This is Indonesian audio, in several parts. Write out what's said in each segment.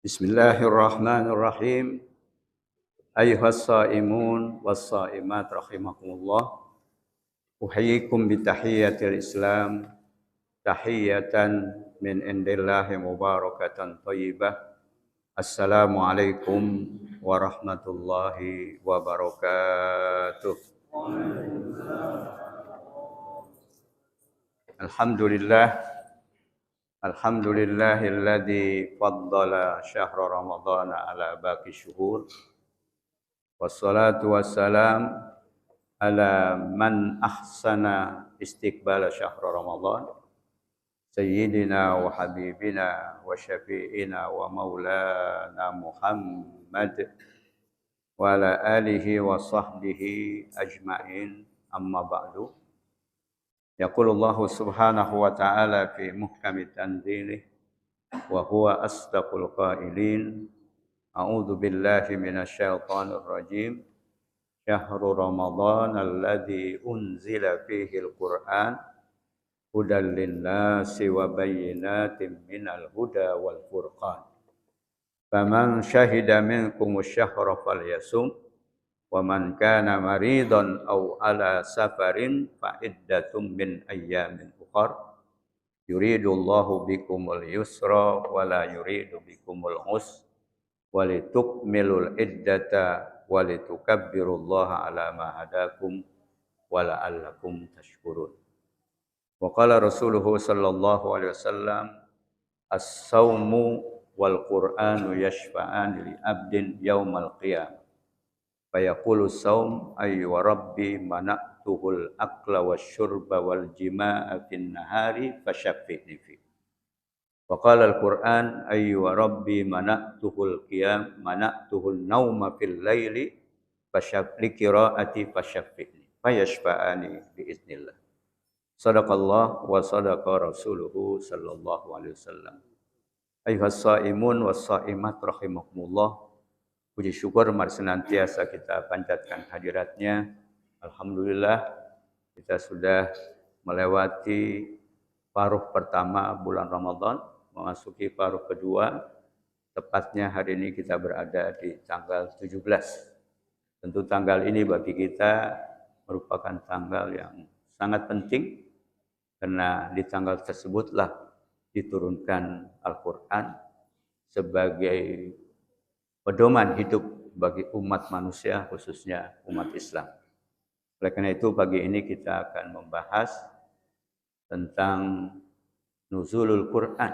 Bismillahirrahmanirrahim. Ayuhas saimun was saimat rahimakumullah. Uhayyikum bitahiyyatil Islam, tahiyatan min indillahi mubarakatan thayyibah. Assalamualaikum warahmatullahi wabarakatuh. Alhamdulillah, alhamdulillahilladzi faddala syahra ramadhana ala baqi syuhur. Wassalatu wassalam ala man ahsana istiqbala syahr Ramadan sayyidina wa habibina wa syafi'ina wa maulana Muhammad wa ala alihi wa sahbihi ajma'in, amma ba'du. Yaqulullahu subhanahu wa ta'ala fi muhkami tanzilih wa huwa asdaqul qailin. A'udzu billahi minasyaitonir rajim. Syahrul Ramadan alladzi unzila fihi al-Qur'an hudan lin-nasi wa bayyinatin minal huda wal furqan. Faman syahida minkumus syahra falyasum wa man kana maridan aw ala safarin fa iddatum min ayyamin ukhra. Yuridullahu bikumul yusra wa la yuridu bikumul usra wa litukmilul iddata walitukabbirullaha ala ma hadakum wa la'allakum tashkurun. Wa qala Rasulullah sallallahu alaihi wasallam, as-saumu wal Qur'anu yashfa'an li abdin yaumal qiyamah. Fa yaqulu as-saum ay wa rabbi mana'tuhul akla wasyurba wal jima'a fin nahari fashaffini fi. Wa qala al-Qur'an ay wa rabbi mana'tuhul qiyam mana'tuhul nauma fil laili fasyafli qiraati fasyaffi'ni fayashfa'ani biiznillah. Sadaqallah wa sadaqa rasuluhu sallallahu alaihi wasallam. Ayuhas saimun was saimat rahimakumullah. Puji syukur mari senantiasa kita panjatkan hadiratnya. Alhamdulillah kita sudah melewati paruh pertama bulan Ramadan, memasuki paruh kedua. Tepatnya hari ini kita berada di tanggal 17. Tentu tanggal ini bagi kita merupakan tanggal yang sangat penting, karena di tanggal tersebutlah diturunkan Al-Quran sebagai pedoman hidup bagi umat manusia, khususnya umat Islam. Oleh karena itu pagi ini kita akan membahas tentang nuzulul Quran,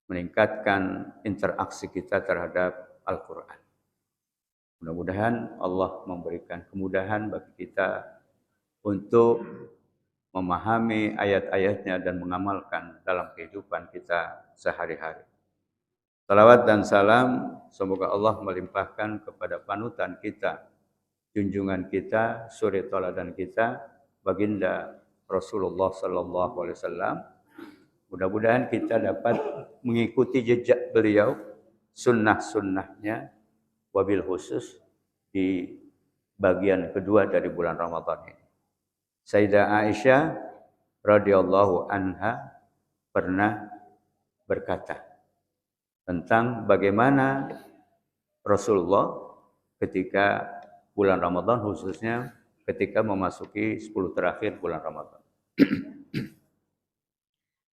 meningkatkan interaksi kita terhadap Al-Quran. Mudah-mudahan Allah memberikan kemudahan bagi kita untuk memahami ayat-ayatnya dan mengamalkan dalam kehidupan kita sehari-hari. Salawat dan salam semoga Allah melimpahkan kepada panutan kita, junjungan kita, suri tauladan kita, baginda Rasulullah sallallahu alaihi wasallam. Mudah-mudahan kita dapat mengikuti jejak beliau, sunnah-sunnahnya, wabil khusus di bagian kedua dari bulan Ramadan ini. Sayyidah Aisyah radhiyallahu anha pernah berkata tentang bagaimana Rasulullah ketika bulan Ramadan, khususnya ketika memasuki 10 terakhir bulan Ramadan.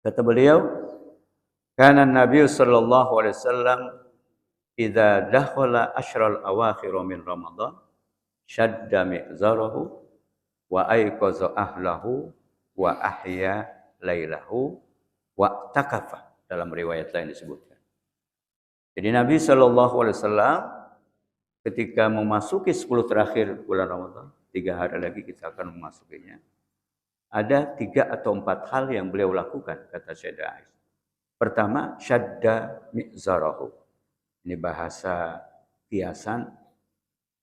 Kata beliau, kana Nabi sallallahu alaihi wasallam idza dakhala asyral awakhir min Ramadan syadda mi'zarahu wa ayqaza ahlahu wa ahya lailahu wa takafa. Dalam riwayat lain disebutkan. Jadi Nabi sallallahu alaihi wasallam ketika memasuki 10 terakhir bulan Ramadan, 3 hari lagi kita akan memasukinya. Ada 3 atau 4 hal yang beliau lakukan, kata Sayyidah Aisyah. Pertama, syadda mi'zarahu. Ini bahasa kiasan,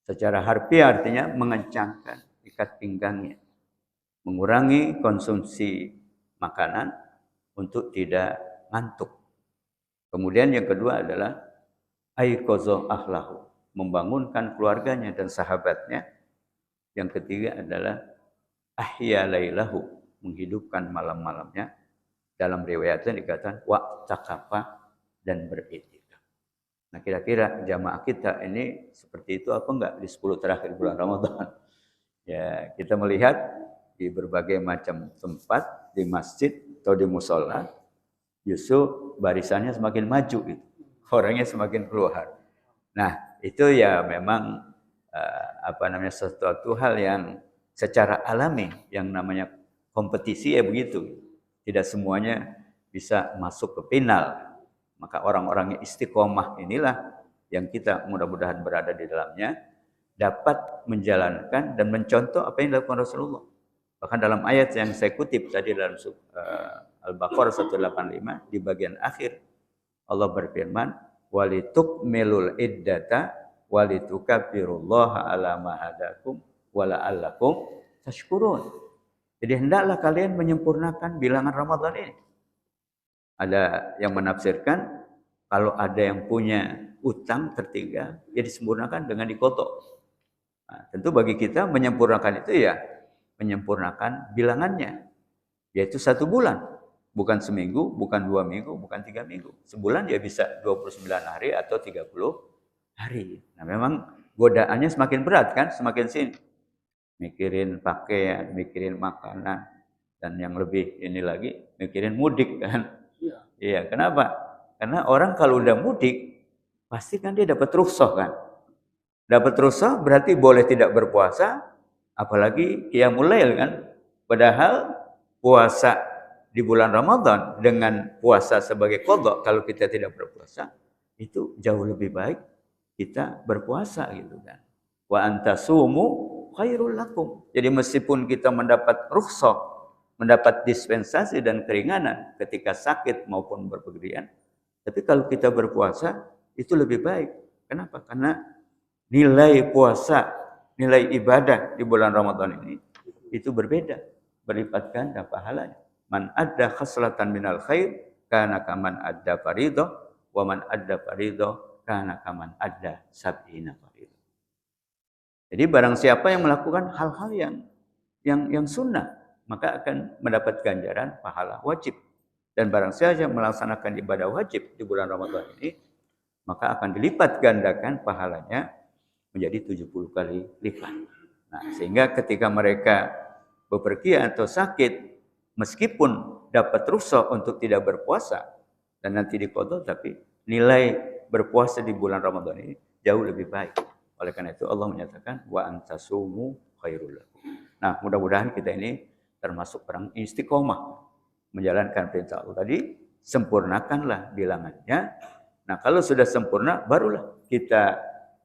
secara harfiah artinya mengencangkan ikat pinggangnya, mengurangi konsumsi makanan untuk tidak ngantuk. Kemudian yang kedua adalah aiqadha ahlahu, membangunkan keluarganya dan sahabatnya. Yang ketiga adalah ahya lailahu, menghidupkan malam-malamnya. Dalam riwayatnya dikatakan wa taqafa, dan beriktikaf. Nah, kira-kira jamaah kita ini seperti itu apa enggak di 10 terakhir bulan Ramadan? Ya, kita melihat di berbagai macam tempat, di masjid atau di musola, justru barisannya semakin maju gitu. Orangnya semakin keluar. Nah, itu ya memang sesuatu hal yang secara alami yang namanya kompetisi ya begitu. Tidak semuanya bisa masuk ke final. Maka orang-orang yang istiqomah inilah yang kita mudah-mudahan berada di dalamnya dapat menjalankan dan mencontoh apa yang dilakukan Rasulullah. Bahkan dalam ayat yang saya kutip tadi dalam Al-Baqarah 185 di bagian akhir Allah berfirman, walitukmilul iddata walitukabbirullaha ala ma hadakum wala'allakum tashkurun. Jadi hendaklah kalian menyempurnakan bilangan Ramadan ini. Ada yang menafsirkan kalau ada yang punya utang tertinggal, ya disempurnakan dengan dikotok. Nah, tentu bagi kita menyempurnakan itu ya menyempurnakan bilangannya, yaitu 1 bulan. Bukan seminggu, bukan 2 minggu, bukan 3 minggu. Sebulan dia bisa 29 hari atau 30 hari. Nah memang godaannya semakin berat kan, semakin sini. Mikirin pakaian, mikirin makanan, dan yang lebih ini lagi, mikirin mudik kan. Iya, kenapa? Karena orang kalau udah mudik, pasti kan dia dapat rukhsah kan. Dapat rukhsah berarti boleh tidak berpuasa, apalagi qiyamul lail kan. Padahal puasa di bulan Ramadan dengan puasa sebagai qadha kalau kita tidak berpuasa, itu jauh lebih baik kita berpuasa gitu kan. Wa antasumu khairul lakum. Jadi meskipun kita mendapat rukhsah, mendapat dispensasi dan keringanan ketika sakit maupun berpergian, tapi kalau kita berpuasa itu lebih baik. Kenapa? Karena nilai puasa, nilai ibadah di bulan Ramadan ini itu berbeda, berlipat ganda pahalanya. Man adda khaslatan minal khair kana kaman adda faridah wa man adda faridah kana kaman adda sab'ina faridah. Jadi barang siapa yang melakukan hal-hal yang sunnah, maka akan mendapat ganjaran pahala wajib. Dan barang siapa yang melaksanakan ibadah wajib di bulan Ramadan ini, maka akan dilipat gandakan pahalanya menjadi 70 kali lipat. Nah, sehingga ketika mereka bepergian atau sakit, meskipun dapat rukhsah untuk tidak berpuasa dan nanti diqadha, tapi nilai berpuasa di bulan Ramadan ini jauh lebih baik. Oleh karena itu Allah menyatakan wa antasumu khairul lakum. Nah, mudah-mudahan kita ini termasuk orang istiqomah menjalankan perintah Allah tadi, sempurnakanlah bilangannya. Nah, kalau sudah sempurna barulah kita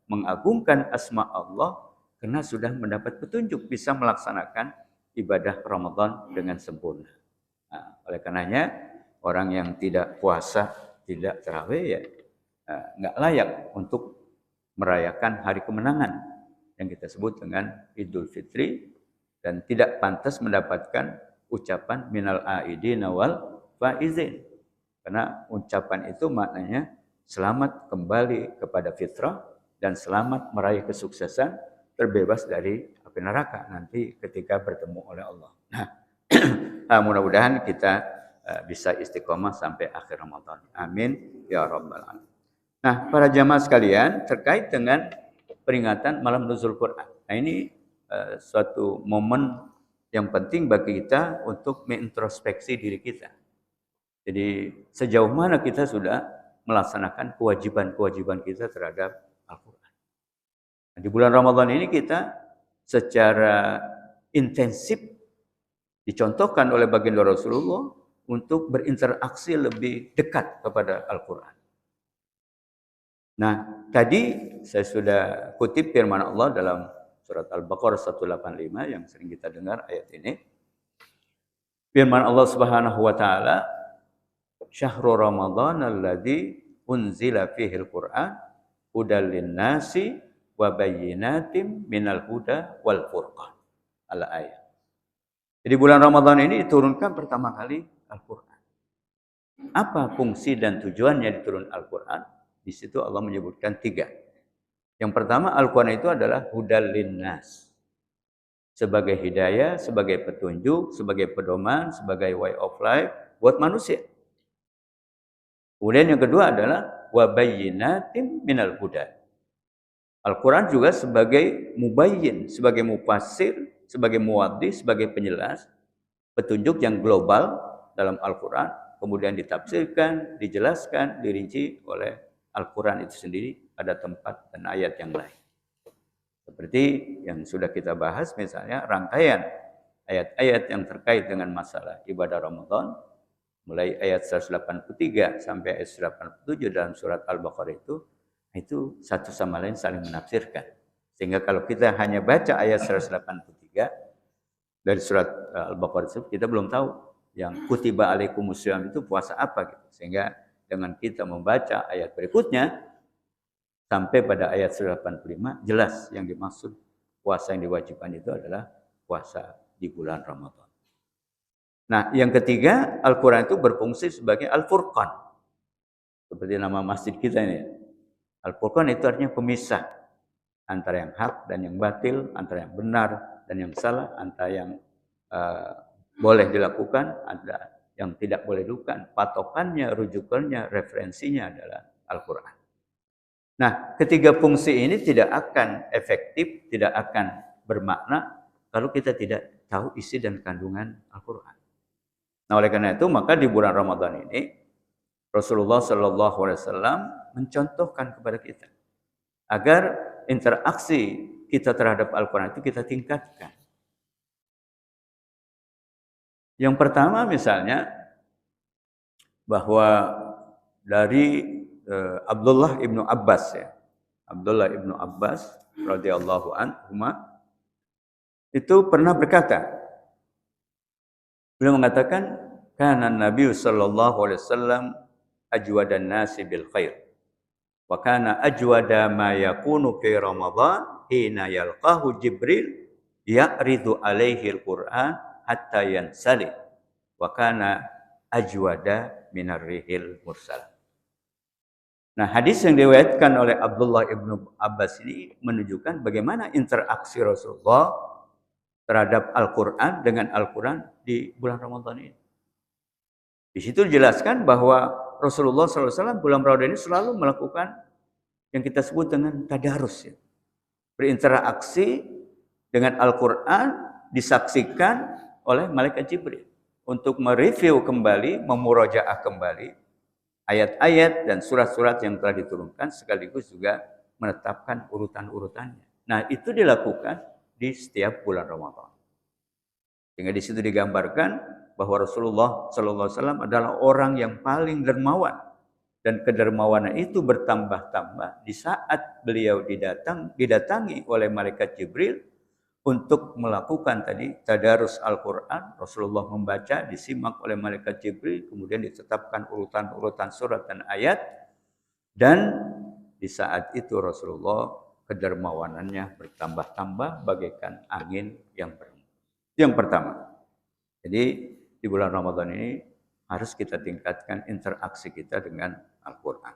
mengagungkan asma Allah karena sudah mendapat petunjuk bisa melaksanakan ibadah Ramadan dengan sempurna. Nah, oleh karenanya orang yang tidak puasa, tidak tarawih ya nggak layak untuk merayakan hari kemenangan yang kita sebut dengan Idul Fitri dan tidak pantas mendapatkan ucapan minal aidin wal faizin. Karena ucapan itu maknanya selamat kembali kepada fitrah dan selamat meraih kesuksesan terbebas dari api neraka nanti ketika bertemu oleh Allah. Nah, mudah-mudahan kita bisa istiqomah sampai akhir Ramadan. Amin ya rabbal alamin. Nah, para jamaah sekalian, terkait dengan peringatan malam nuzul Quran. Nah, ini suatu momen yang penting bagi kita untuk mengintrospeksi diri kita. Jadi, sejauh mana kita sudah melaksanakan kewajiban-kewajiban kita terhadap Al-Quran. Nah, di bulan Ramadan ini kita secara intensif dicontohkan oleh baginda Rasulullah untuk berinteraksi lebih dekat kepada Al-Quran. Nah, tadi saya sudah kutip firman Allah dalam surat Al-Baqarah 185 yang sering kita dengar ayat ini. Firman Allah Subhanahu wa taala, "Syahrul Ramadan alladzi unzila fihi al-Qur'an hudal lin-nasi wa bayyinatin minal huda wal furqan." Al-ayat. Jadi bulan Ramadan ini diturunkan pertama kali Al-Qur'an. Apa fungsi dan tujuannya diturun Al-Qur'an? Di situ Allah menyebutkan 3. Yang pertama, Al-Quran itu adalah hudal linnas. Sebagai hidayah, sebagai petunjuk, sebagai pedoman, sebagai way of life buat manusia. Kemudian yang kedua adalah wa bayyinatin minal huda. Al-Quran juga sebagai mubayyin, sebagai mufassir, sebagai muwaddi, sebagai penjelas, petunjuk yang global dalam Al-Quran, kemudian ditafsirkan, dijelaskan, dirinci oleh Al-Quran itu sendiri pada tempat dan ayat yang lain. Seperti yang sudah kita bahas misalnya rangkaian ayat-ayat yang terkait dengan masalah ibadah Ramadan, mulai ayat 183 sampai ayat 187 dalam surat Al-Baqarah itu satu sama lain saling menafsirkan. Sehingga kalau kita hanya baca ayat 183 dari surat Al-Baqarah itu, kita belum tahu yang kutiba alaikumusiyam itu puasa apa gitu. Sehingga dengan kita membaca ayat berikutnya sampai pada ayat 185 jelas yang dimaksud puasa yang diwajibkan itu adalah puasa di bulan Ramadan. Nah, yang ketiga, Al-Quran itu berfungsi sebagai Al-Furqan. Seperti nama masjid kita ini. Al-Furqan itu artinya pemisah antara yang hak dan yang batil, antara yang benar dan yang salah, antara yang boleh dilakukan, ada yang tidak boleh dilakukan. Patokannya, rujukannya, referensinya adalah Al-Quran. Nah, ketiga fungsi ini tidak akan efektif, tidak akan bermakna kalau kita tidak tahu isi dan kandungan Al-Quran. Nah, oleh karena itu, maka di bulan Ramadan ini, Rasulullah SAW mencontohkan kepada kita agar interaksi kita terhadap Al-Quran itu kita tingkatkan. Yang pertama misalnya bahwa dari Abdullah ibnu Abbas ya, Abdullah ibnu Abbas radhiyallahu anhu itu pernah berkata, beliau mengatakan, kana Nabi sallallahu alaihi wasallam ajwadan nasi bil khair. Wa kana ajwada ma yakunu fi Ramadan hina yalqahu Jibril ya'ridu alaihi al-Qur'an hatta yansali. Wa kana ajwada minar rihil mursal. Nah, hadis yang diriwayatkan oleh Abdullah ibnu Abbas ini menunjukkan bagaimana interaksi Rasulullah terhadap Al-Quran dengan Al-Quran di bulan Ramadan ini. Di situ dijelaskan bahwa Rasulullah SAW bulan Ramadan ini selalu melakukan yang kita sebut dengan tadarus. Ya. Berinteraksi dengan Al-Quran disaksikan oleh Malaikat Jibril untuk mereview kembali, memurajaah kembali ayat-ayat dan surat-surat yang telah diturunkan sekaligus juga menetapkan urutan-urutannya. Nah, itu dilakukan di setiap bulan Ramadan. Sehingga di situ digambarkan bahwa Rasulullah SAW adalah orang yang paling dermawan. Dan kedermawanan itu bertambah-tambah di saat beliau didatangi oleh Malaikat Jibril untuk melakukan tadi tadarus Al-Quran. Rasulullah membaca, disimak oleh Malaikat Jibril, kemudian ditetapkan urutan-urutan surat dan ayat. Dan di saat itu Rasulullah kedermawanannya bertambah-tambah bagaikan angin yang berhembus. Yang pertama, jadi di bulan Ramadan ini harus kita tingkatkan interaksi kita dengan Al-Quran.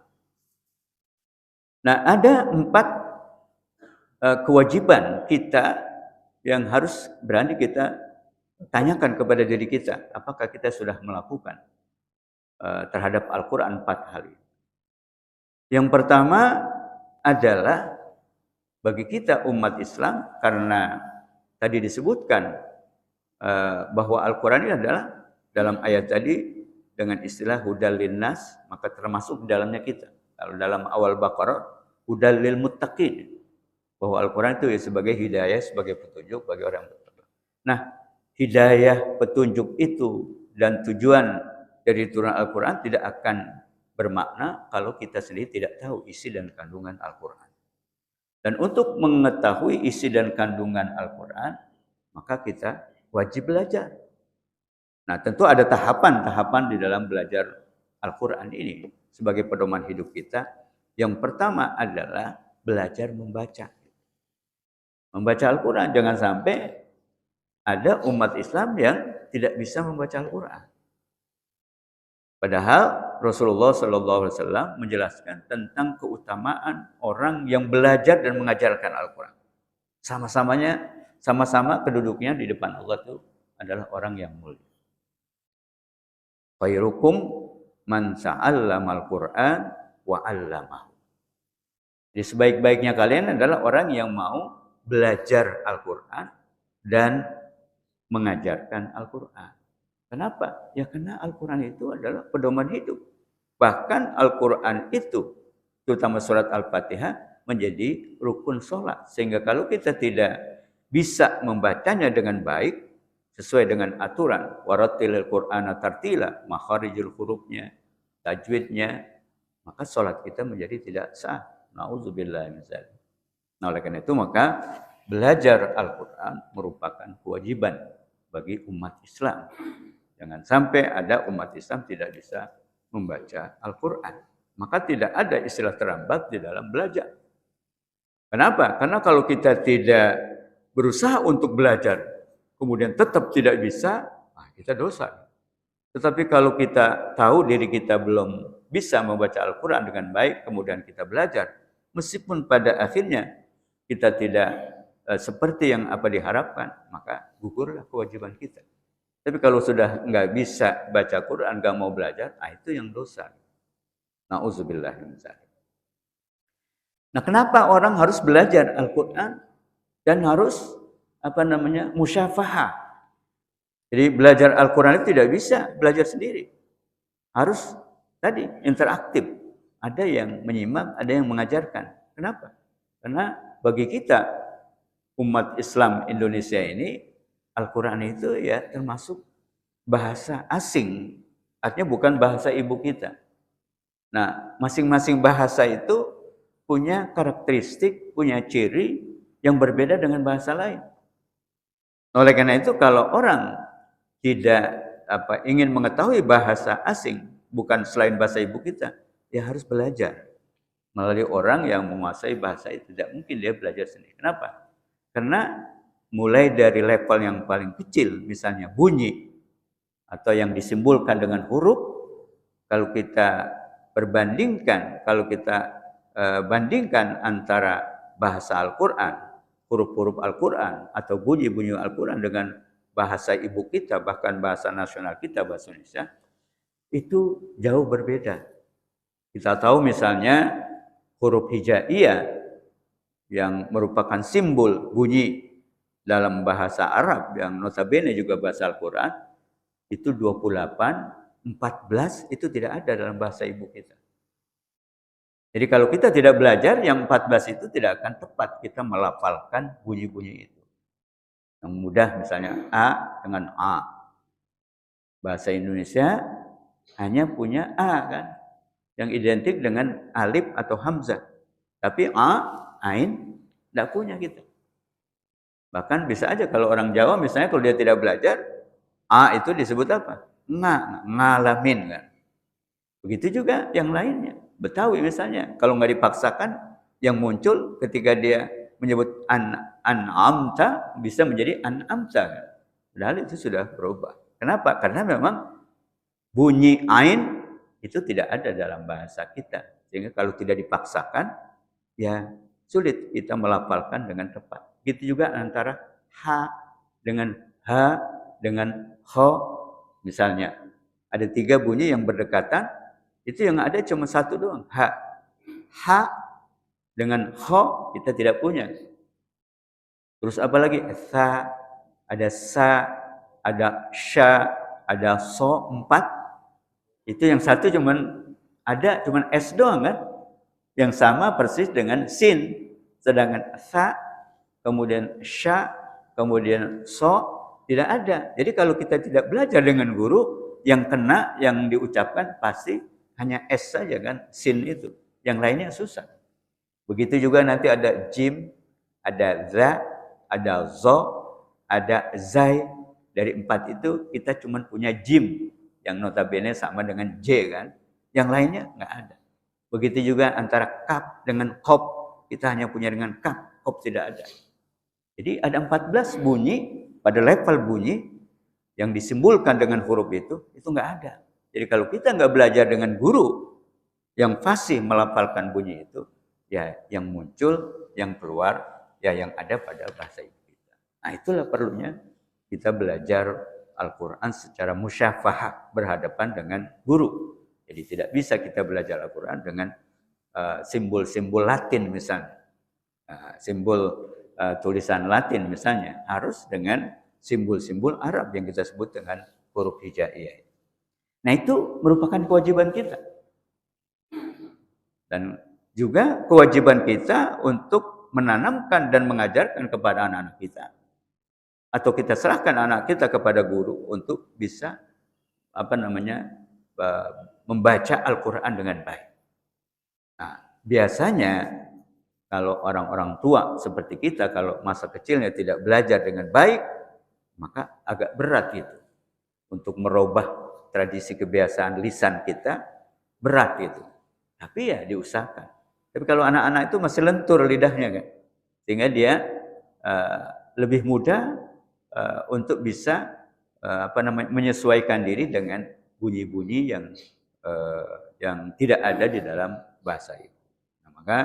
Nah, ada 4 kewajiban kita yang harus berani kita tanyakan kepada diri kita. Apakah kita sudah melakukan terhadap Al-Quran 4 hal ini. Yang pertama adalah bagi kita umat Islam, karena tadi disebutkan bahwa Al-Quran ini adalah dalam ayat tadi dengan istilah hudal linnas, maka termasuk di dalamnya kita. Kalau dalam awal Baqarah, hudal lil muttaqin, bahwa Al-Quran itu sebagai hidayah, sebagai petunjuk bagi orang yang bertakwa. Nah, hidayah, petunjuk itu dan tujuan dari turunan Al-Quran tidak akan bermakna kalau kita sendiri tidak tahu isi dan kandungan Al-Quran. Dan untuk mengetahui isi dan kandungan Al-Quran, maka kita wajib belajar. Nah, tentu ada tahapan-tahapan di dalam belajar Al-Quran ini sebagai pedoman hidup kita. Yang pertama adalah belajar membaca. Membaca Al-Quran, jangan sampai ada umat Islam yang tidak bisa membaca Al-Quran. Padahal Rasulullah SAW menjelaskan tentang keutamaan orang yang belajar dan mengajarkan Al-Quran. Sama-sama keduduknya di depan Allah itu adalah orang yang mulia. Khairukum man sa'allamal Qur'an wa 'allamahu. Jadi sebaik-baiknya kalian adalah orang yang mau belajar Al-Qur'an dan mengajarkan Al-Qur'an. Kenapa? Ya karena Al-Qur'an itu adalah pedoman hidup. Bahkan Al-Qur'an itu, terutama surat Al-Fatihah, menjadi rukun sholat. Sehingga kalau kita tidak bisa membacanya dengan baik, sesuai dengan aturan, warattilil Qur'ana tartila, makharijul hurufnya, tajwidnya, maka sholat kita menjadi tidak sah. Nauzubillah min dzalik. Nah, oleh karena itu maka belajar Al-Qur'an merupakan kewajiban bagi umat Islam. Jangan sampai ada umat Islam tidak bisa membaca Al-Qur'an. Maka tidak ada istilah terlambat di dalam belajar. Kenapa? Karena kalau kita tidak berusaha untuk belajar, kemudian tetap tidak bisa, kita dosa. Tetapi kalau kita tahu diri kita belum bisa membaca Al-Quran dengan baik, kemudian kita belajar, meskipun pada akhirnya kita tidak seperti yang apa diharapkan, maka gugurlah kewajiban kita. Tapi kalau sudah nggak bisa baca Quran, nggak mau belajar, itu yang dosa. Nauzubillah min dzalik. Nah, kenapa orang harus belajar Al-Quran dan harus musyafahah? Jadi belajar Al-Quran itu tidak bisa belajar sendiri. Harus tadi interaktif. Ada yang menyimak, ada yang mengajarkan. Kenapa? Karena bagi kita umat Islam Indonesia ini, Al-Quran itu ya termasuk bahasa asing. Artinya bukan bahasa ibu kita. Nah, masing-masing bahasa itu punya karakteristik, punya ciri yang berbeda dengan bahasa lain. Oleh karena itu kalau orang tidak ingin mengetahui bahasa asing, bukan selain bahasa ibu kita, ya harus belajar melalui orang yang menguasai bahasa itu. Tidak mungkin dia belajar sendiri. Kenapa? Karena mulai dari level yang paling kecil, misalnya bunyi, atau yang disimbolkan dengan huruf, kalau kita perbandingkan, kalau kita bandingkan antara bahasa Al-Quran, huruf-huruf Al-Quran, atau bunyi-bunyi Al-Quran dengan bahasa ibu kita, bahkan bahasa nasional kita, bahasa Indonesia, itu jauh berbeda. Kita tahu misalnya huruf hijaiyah yang merupakan simbol bunyi dalam bahasa Arab, yang notabene juga bahasa Al-Quran, itu 28, 14 itu tidak ada dalam bahasa ibu kita. Jadi kalau kita tidak belajar, yang 14 itu tidak akan tepat kita melafalkan bunyi-bunyi itu. Yang mudah misalnya A dengan A. Bahasa Indonesia hanya punya A kan, yang identik dengan alif atau hamzah. Tapi A, ain, tidak punya kita. Bahkan bisa aja kalau orang Jawa misalnya kalau dia tidak belajar, A itu disebut apa? Ngalamin kan. Begitu juga yang lainnya. Betawi misalnya, kalau nggak dipaksakan, yang muncul ketika dia menyebut an'amta bisa menjadi an'amta. Padahal itu sudah berubah. Kenapa? Karena memang bunyi ain itu tidak ada dalam bahasa kita. Sehingga kalau tidak dipaksakan, ya sulit kita melafalkan dengan tepat. Begitu juga antara ha dengan ha dengan ho. Misalnya, ada 3 bunyi yang berdekatan, itu yang ada cuma satu doang, ha. Ha dengan ho kita tidak punya. Terus apa lagi? Sa, ada sa, ada sya, ada so, 4. Itu yang satu cuman S doang kan? Yang sama persis dengan sin. Sedangkan sa, kemudian sya, kemudian so tidak ada. Jadi kalau kita tidak belajar dengan guru, yang kena, yang diucapkan pasti hanya S saja kan, sin itu. Yang lainnya susah. Begitu juga nanti ada jim, ada za, ada zo, ada zai. Dari 4 itu kita cuma punya jim, yang notabene sama dengan j kan. Yang lainnya nggak ada. Begitu juga antara kaf dengan kop, kita hanya punya dengan kaf, kop tidak ada. Jadi ada 14 bunyi, pada level bunyi, yang disimbolkan dengan huruf itu nggak ada. Jadi kalau kita nggak belajar dengan guru yang fasih melafalkan bunyi itu, ya yang muncul, yang keluar, ya yang ada pada bahasa ibu kita. Nah itulah perlunya kita belajar Al-Quran secara musyafahah, berhadapan dengan guru. Jadi tidak bisa kita belajar Al-Quran dengan simbol-simbol Latin misalnya. Simbol tulisan Latin misalnya. Harus dengan simbol-simbol Arab yang kita sebut dengan huruf hijaiyah. Nah itu merupakan kewajiban kita. Dan juga kewajiban kita untuk menanamkan dan mengajarkan kepada anak-anak kita. Atau kita serahkan anak kita kepada guru untuk bisa membaca Al-Quran dengan baik. Nah, biasanya kalau orang-orang tua seperti kita, kalau masa kecilnya tidak belajar dengan baik, maka agak berat gitu. Untuk merubah tradisi kebiasaan lisan kita, berat gitu. Tapi ya diusahakan. Tapi kalau anak-anak itu masih lentur lidahnya kan, sehingga dia lebih mudah untuk bisa menyesuaikan diri dengan bunyi-bunyi yang tidak ada di dalam bahasa itu. Nah, maka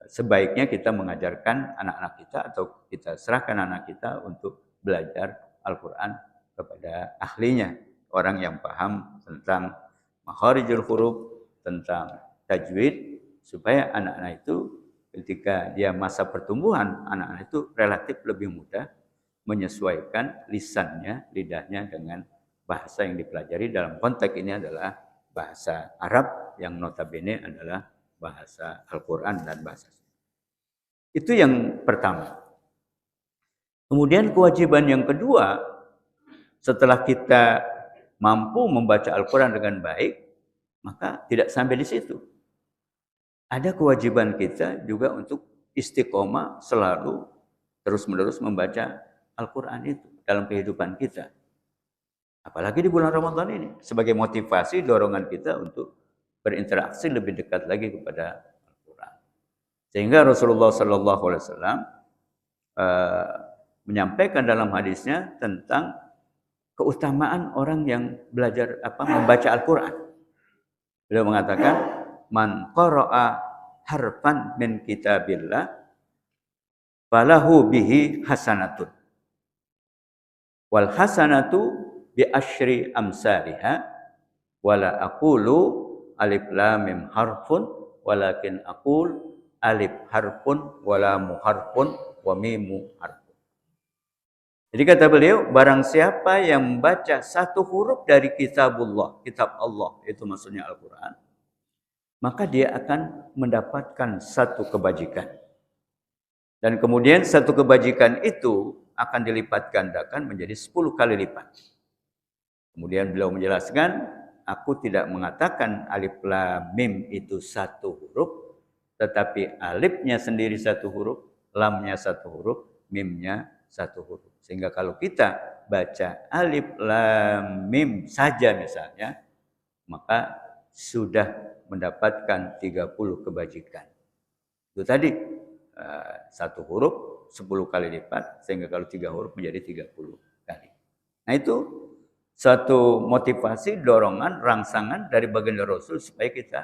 sebaiknya kita mengajarkan anak-anak kita atau kita serahkan anak kita untuk belajar Al-Quran kepada ahlinya, orang yang paham tentang makharijul huruf, tentang tajwid, supaya anak-anak itu ketika dia masa pertumbuhan, anak-anak itu relatif lebih mudah menyesuaikan lisannya, lidahnya dengan bahasa yang dipelajari. Dalam konteks ini adalah bahasa Arab yang notabene adalah bahasa Al-Quran dan bahasa. Itu yang pertama. Kemudian kewajiban yang kedua, setelah kita mampu membaca Al-Quran dengan baik, maka tidak sampai di situ. Ada kewajiban kita juga untuk istiqomah selalu terus-menerus membaca Al-Quran itu dalam kehidupan kita. Apalagi di bulan Ramadan ini, sebagai motivasi dorongan kita untuk berinteraksi lebih dekat lagi kepada Al-Quran. Sehingga Rasulullah SAW menyampaikan dalam hadisnya tentang keutamaan orang yang belajar membaca Al-Quran. Beliau mengatakan, man qara'a harfan min kitabillah falahu bihi hasanatun. Wal hasanatu bi asyri amsalihha wala aqulu alif lam mim harfun walakin aqul alif harfun wala mu harfun wa mimu harfun. Jadi kata beliau, barang siapa yang membaca satu huruf dari kitabullah, kitab Allah, itu maksudnya Al-Quran, maka dia akan mendapatkan satu kebajikan. Dan kemudian satu kebajikan itu akan dilipat gandakan menjadi 10 kali lipat. Kemudian beliau menjelaskan, aku tidak mengatakan alif lam mim itu satu huruf, tetapi alifnya sendiri satu huruf, lamnya satu huruf, mimnya satu huruf. Sehingga kalau kita baca alif lam mim saja misalnya, maka sudah mendapatkan 30 kebajikan. Itu tadi satu huruf 10 kali lipat, sehingga kalau 3 huruf menjadi 30 kali. Nah itu satu motivasi, dorongan, rangsangan dari baginda Rasul supaya kita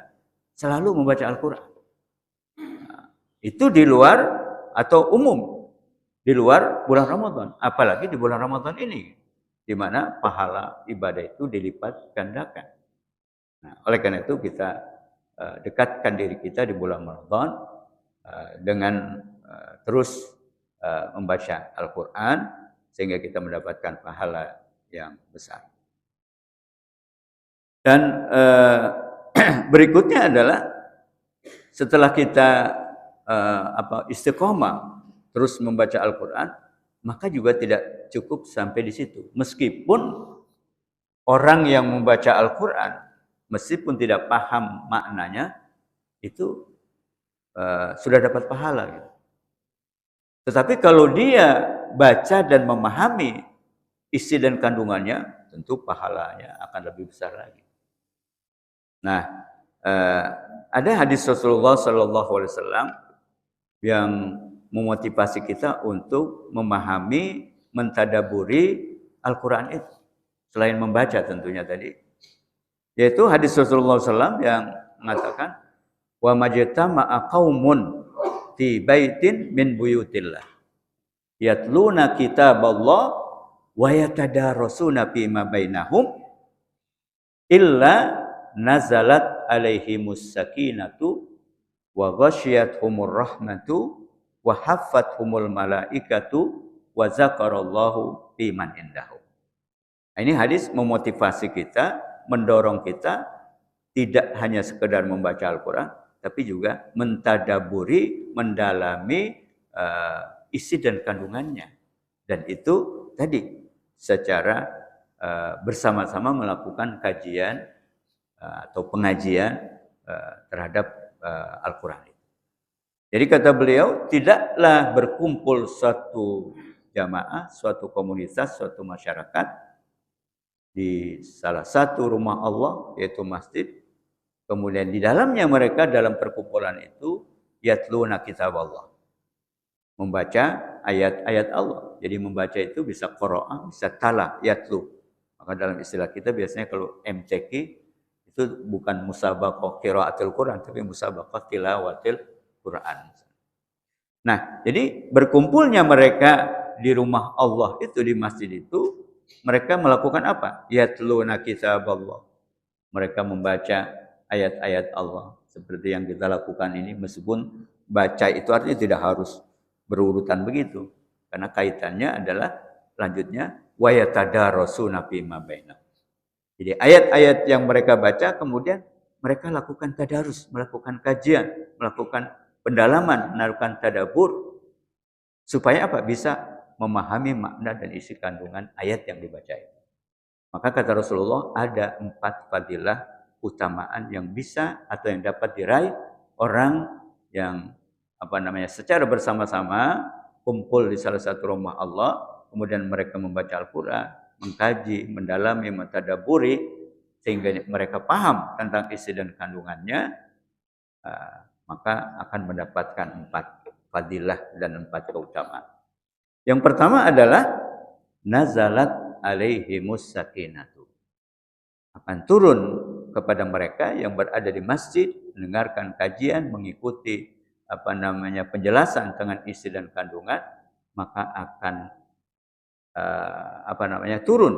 selalu membaca Al-Quran. Nah, itu di luar atau umum, di luar bulan Ramadan. Apalagi di bulan Ramadan ini, di mana pahala ibadah itu dilipat gandakan. Nah, oleh karena itu kita dekatkan diri kita di bulan Ramadan dengan terus membaca Al-Quran sehingga kita mendapatkan pahala yang besar. Dan berikutnya adalah setelah kita istiqomah terus membaca Al-Quran, maka juga tidak cukup sampai di situ. Meskipun orang yang membaca Al-Quran, meskipun tidak paham maknanya, itu sudah dapat pahala gitu. Tetapi kalau dia baca dan memahami isi dan kandungannya, tentu pahalanya akan lebih besar lagi. Nah, ada hadis Rasulullah SAW yang memotivasi kita untuk memahami, mentadaburi Al-Quran itu. Selain membaca tentunya tadi. Yaitu hadis Rasulullah SAW yang mengatakan, wa majtama'a qaumun fi baitin min buyutillah yatluna kitaballah wa yatadarasuna fima bainahum illa nazalat alaihimus sakinatu wa ghasyiyatuhumur rahmatu wa haffathumul malaikatu wa zakarallahu fiman indahu. Ini hadis memotivasi kita, mendorong kita tidak hanya sekedar membaca Al-Quran, tapi juga mentadaburi, mendalami isi dan kandungannya. Dan itu tadi secara bersama-sama melakukan kajian atau pengajian terhadap Al-Quran. Jadi kata beliau, tidaklah berkumpul suatu jamaah, suatu komunitas, suatu masyarakat di salah satu rumah Allah, yaitu masjid. Kemudian di dalamnya mereka dalam perkumpulan itu yatluna kitab Allah, membaca ayat-ayat Allah. Jadi membaca itu bisa qiraah, bisa tala, yatlu. Maka dalam istilah kita biasanya kalau MCQ itu bukan musabaqah qiraatul Quran, tapi musabaqah tilawatil Quran. Nah, jadi berkumpulnya mereka di rumah Allah itu, di masjid itu, mereka melakukan apa? Yatluna kitab Allah. Mereka membaca ayat-ayat Allah seperti yang kita lakukan ini, meskipun baca itu artinya tidak harus berurutan begitu, karena kaitannya adalah lanjutnya wa yatadarasuna fima bainahum. Jadi ayat-ayat yang mereka baca kemudian mereka lakukan tadarus, melakukan kajian, melakukan pendalaman, melakukan tadabbur supaya apa? Bisa memahami makna dan isi kandungan ayat yang dibaca itu. Maka kata Rasulullah ada 4 fadilah utamaan yang bisa atau yang dapat diraih orang yang secara bersama-sama kumpul di salah satu rumah Allah, kemudian mereka membaca Al-Quran, mengkaji, mendalami, mentadabburi sehingga mereka paham tentang isi dan kandungannya, maka akan mendapatkan 4 fadilah dan 4 keutamaan. Yang pertama adalah nazalat alaihimus sakinatu. Akan turun kepada mereka yang berada di masjid, mendengarkan kajian, mengikuti penjelasan dengan isi dan kandungan, maka akan turun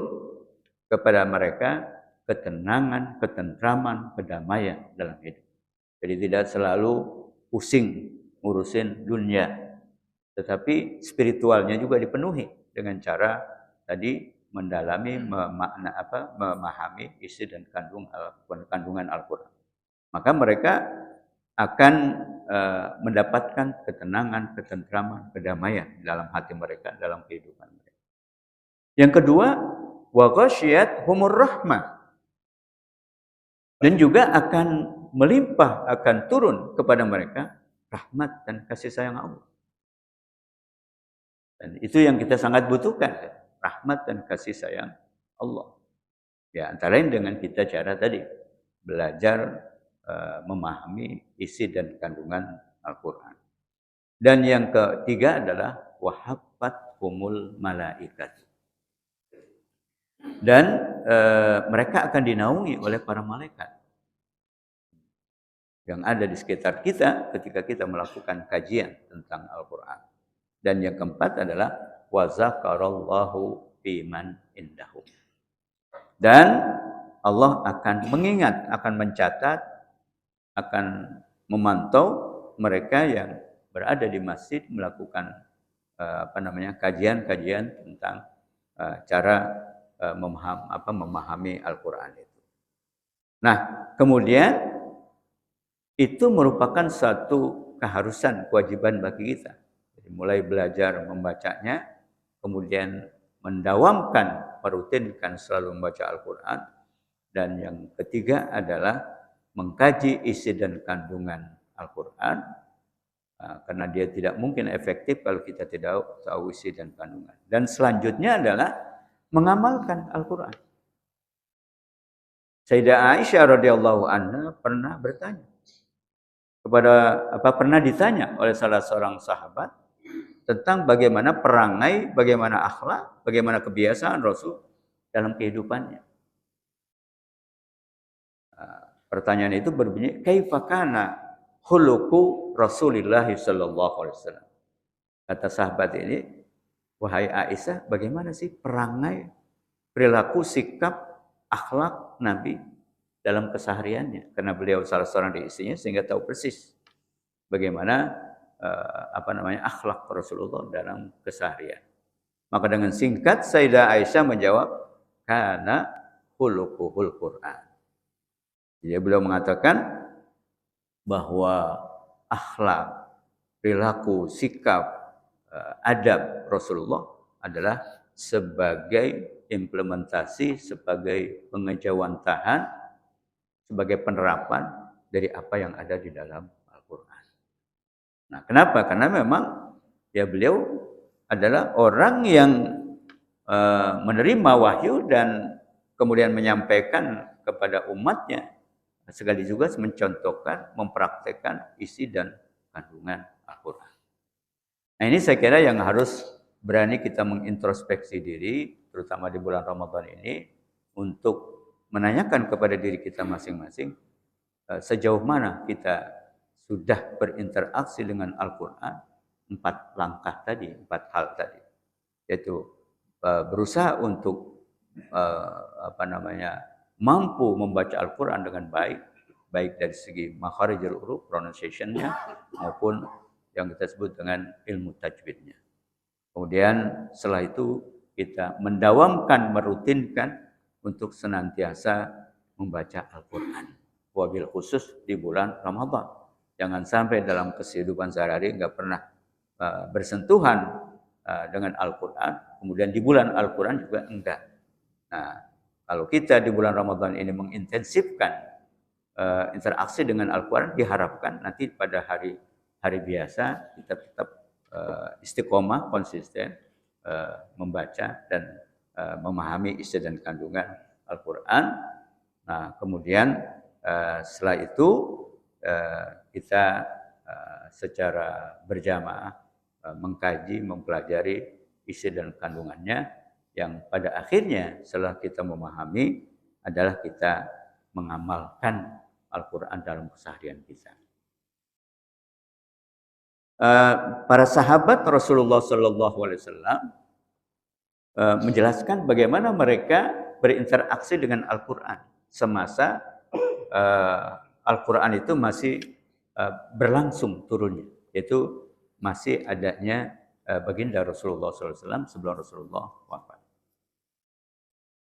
kepada mereka ketenangan, ketentraman, kedamaian dalam hidup. Jadi tidak selalu pusing ngurusin dunia, tetapi spiritualnya juga dipenuhi dengan cara tadi mendalami, memahami isi dan kandungan Al-Quran. Maka mereka akan mendapatkan ketenangan, ketentraman, kedamaian dalam hati mereka, dalam kehidupan mereka. Yang kedua, wa ghasyiyatuhumur rahmah. Dan juga akan melimpah, akan turun kepada mereka rahmat dan kasih sayang Allah. Dan itu yang kita sangat butuhkan, rahmat dan kasih sayang Allah. Ya, antara lain dengan kita cara tadi belajar memahami isi dan kandungan Al-Quran. Dan yang ketiga adalah wahabbathumul malaikat. Dan mereka akan dinaungi oleh para malaikat yang ada di sekitar kita ketika kita melakukan kajian tentang Al-Quran. Dan yang keempat adalah wa zakarallahu fiman indahu. Dan Allah akan mengingat, akan mencatat, akan memantau mereka yang berada di masjid melakukan kajian-kajian tentang cara memahami Al-Quran itu. Nah, kemudian itu merupakan satu keharusan, kewajiban bagi kita. Jadi, mulai belajar membacanya, kemudian mendawamkan, merutinkan selalu membaca Al-Quran. Dan yang ketiga adalah mengkaji isi dan kandungan Al-Quran, karena dia tidak mungkin efektif kalau kita tidak tahu isi dan kandungan. Dan selanjutnya adalah mengamalkan Al-Quran. Sayyidah Aisyah radhiyallahu anha pernah bertanya pernah ditanya oleh salah seorang sahabat tentang bagaimana perangai, bagaimana akhlak, bagaimana kebiasaan Rasul dalam kehidupannya. Pertanyaan itu berbunyi, kaifa kana khuluqu Rasulillah sallallahu alaihi wasallam. Kata sahabat ini, wahai Aisyah, bagaimana sih perangai, perilaku, sikap, akhlak Nabi dalam kesehariannya, karena beliau salah seorang dari istrinya sehingga tahu persis bagaimana akhlak Rasulullah dalam keseharian. Maka dengan singkat Sayyidah Aisyah menjawab, kana khuluquhul Quran. Jadi beliau mengatakan bahwa akhlak, perilaku, sikap, adab Rasulullah adalah sebagai implementasi, sebagai pengejawantahan, sebagai penerapan dari apa yang ada di dalam Al-Quran. Nah, kenapa? Karena memang ya beliau adalah orang yang menerima wahyu dan kemudian menyampaikan kepada umatnya, sekali juga mencontohkan, mempraktekkan isi dan kandungan Al-Quran. Nah, ini saya kira yang harus berani kita mengintrospeksi diri, terutama di bulan Ramadan ini, untuk menanyakan kepada diri kita masing-masing, sejauh mana kita sudah berinteraksi dengan Al-Quran, 4 langkah tadi, 4 hal tadi, yaitu berusaha untuk mampu membaca Al-Quran dengan baik dari segi makharijul huruf, pronunciation-nya, maupun yang kita sebut dengan ilmu tajwidnya. Kemudian setelah itu kita mendawamkan, merutinkan untuk senantiasa membaca Al-Quran. Wabil khusus di bulan Ramadan. Jangan sampai dalam kehidupan sehari-hari nggak pernah bersentuhan dengan Al-Quran. Kemudian di bulan Al-Quran juga enggak. Nah, kalau kita di bulan Ramadan ini mengintensifkan interaksi dengan Al-Quran, diharapkan nanti pada hari biasa kita tetap istiqomah, konsisten membaca dan memahami isi dan kandungan Al-Quran. Nah, kemudian setelah itu kita secara berjamaah mengkaji, mempelajari isi dan kandungannya, yang pada akhirnya setelah kita memahami adalah kita mengamalkan Al-Quran dalam keseharian kita. Para sahabat Rasulullah SAW menjelaskan bagaimana mereka berinteraksi dengan Al-Quran semasa Al-Quran itu masih berlangsung turunnya, yaitu masih adanya baginda Rasulullah SAW sebelum Rasulullah wafat.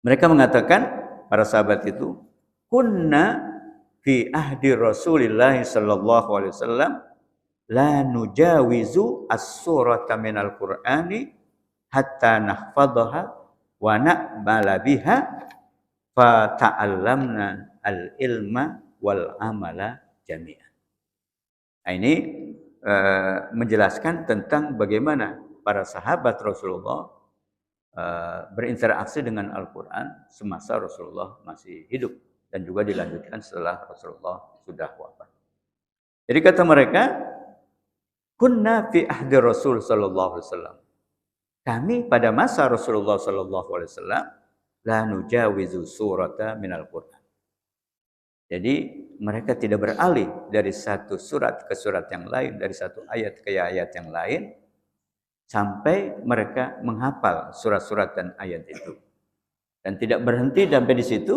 Mereka mengatakan, para sahabat itu, kunna fi ahdi Rasulillah sallallahu alaihi wasallam la nujawizu as-surata minal Qur'ani hatta nahfadhaha wa na'mala biha fa ta'allamna al-ilma wal amala jami'an. Nah, ini menjelaskan tentang bagaimana para sahabat Rasulullah berinteraksi dengan Al-Quran semasa Rasulullah masih hidup dan juga dilanjutkan setelah Rasulullah sudah wafat. Jadi kata mereka, kunna fi ahdi Rasul sallallahu alaihi wasallam. Kami pada masa Rasulullah sallallahu alaihi wasallam la nujawizu surata minal Quran. Jadi mereka tidak beralih dari satu surat ke surat yang lain, dari satu ayat ke ayat yang lain, sampai mereka menghafal surat-surat dan ayat itu. Dan tidak berhenti sampai di situ,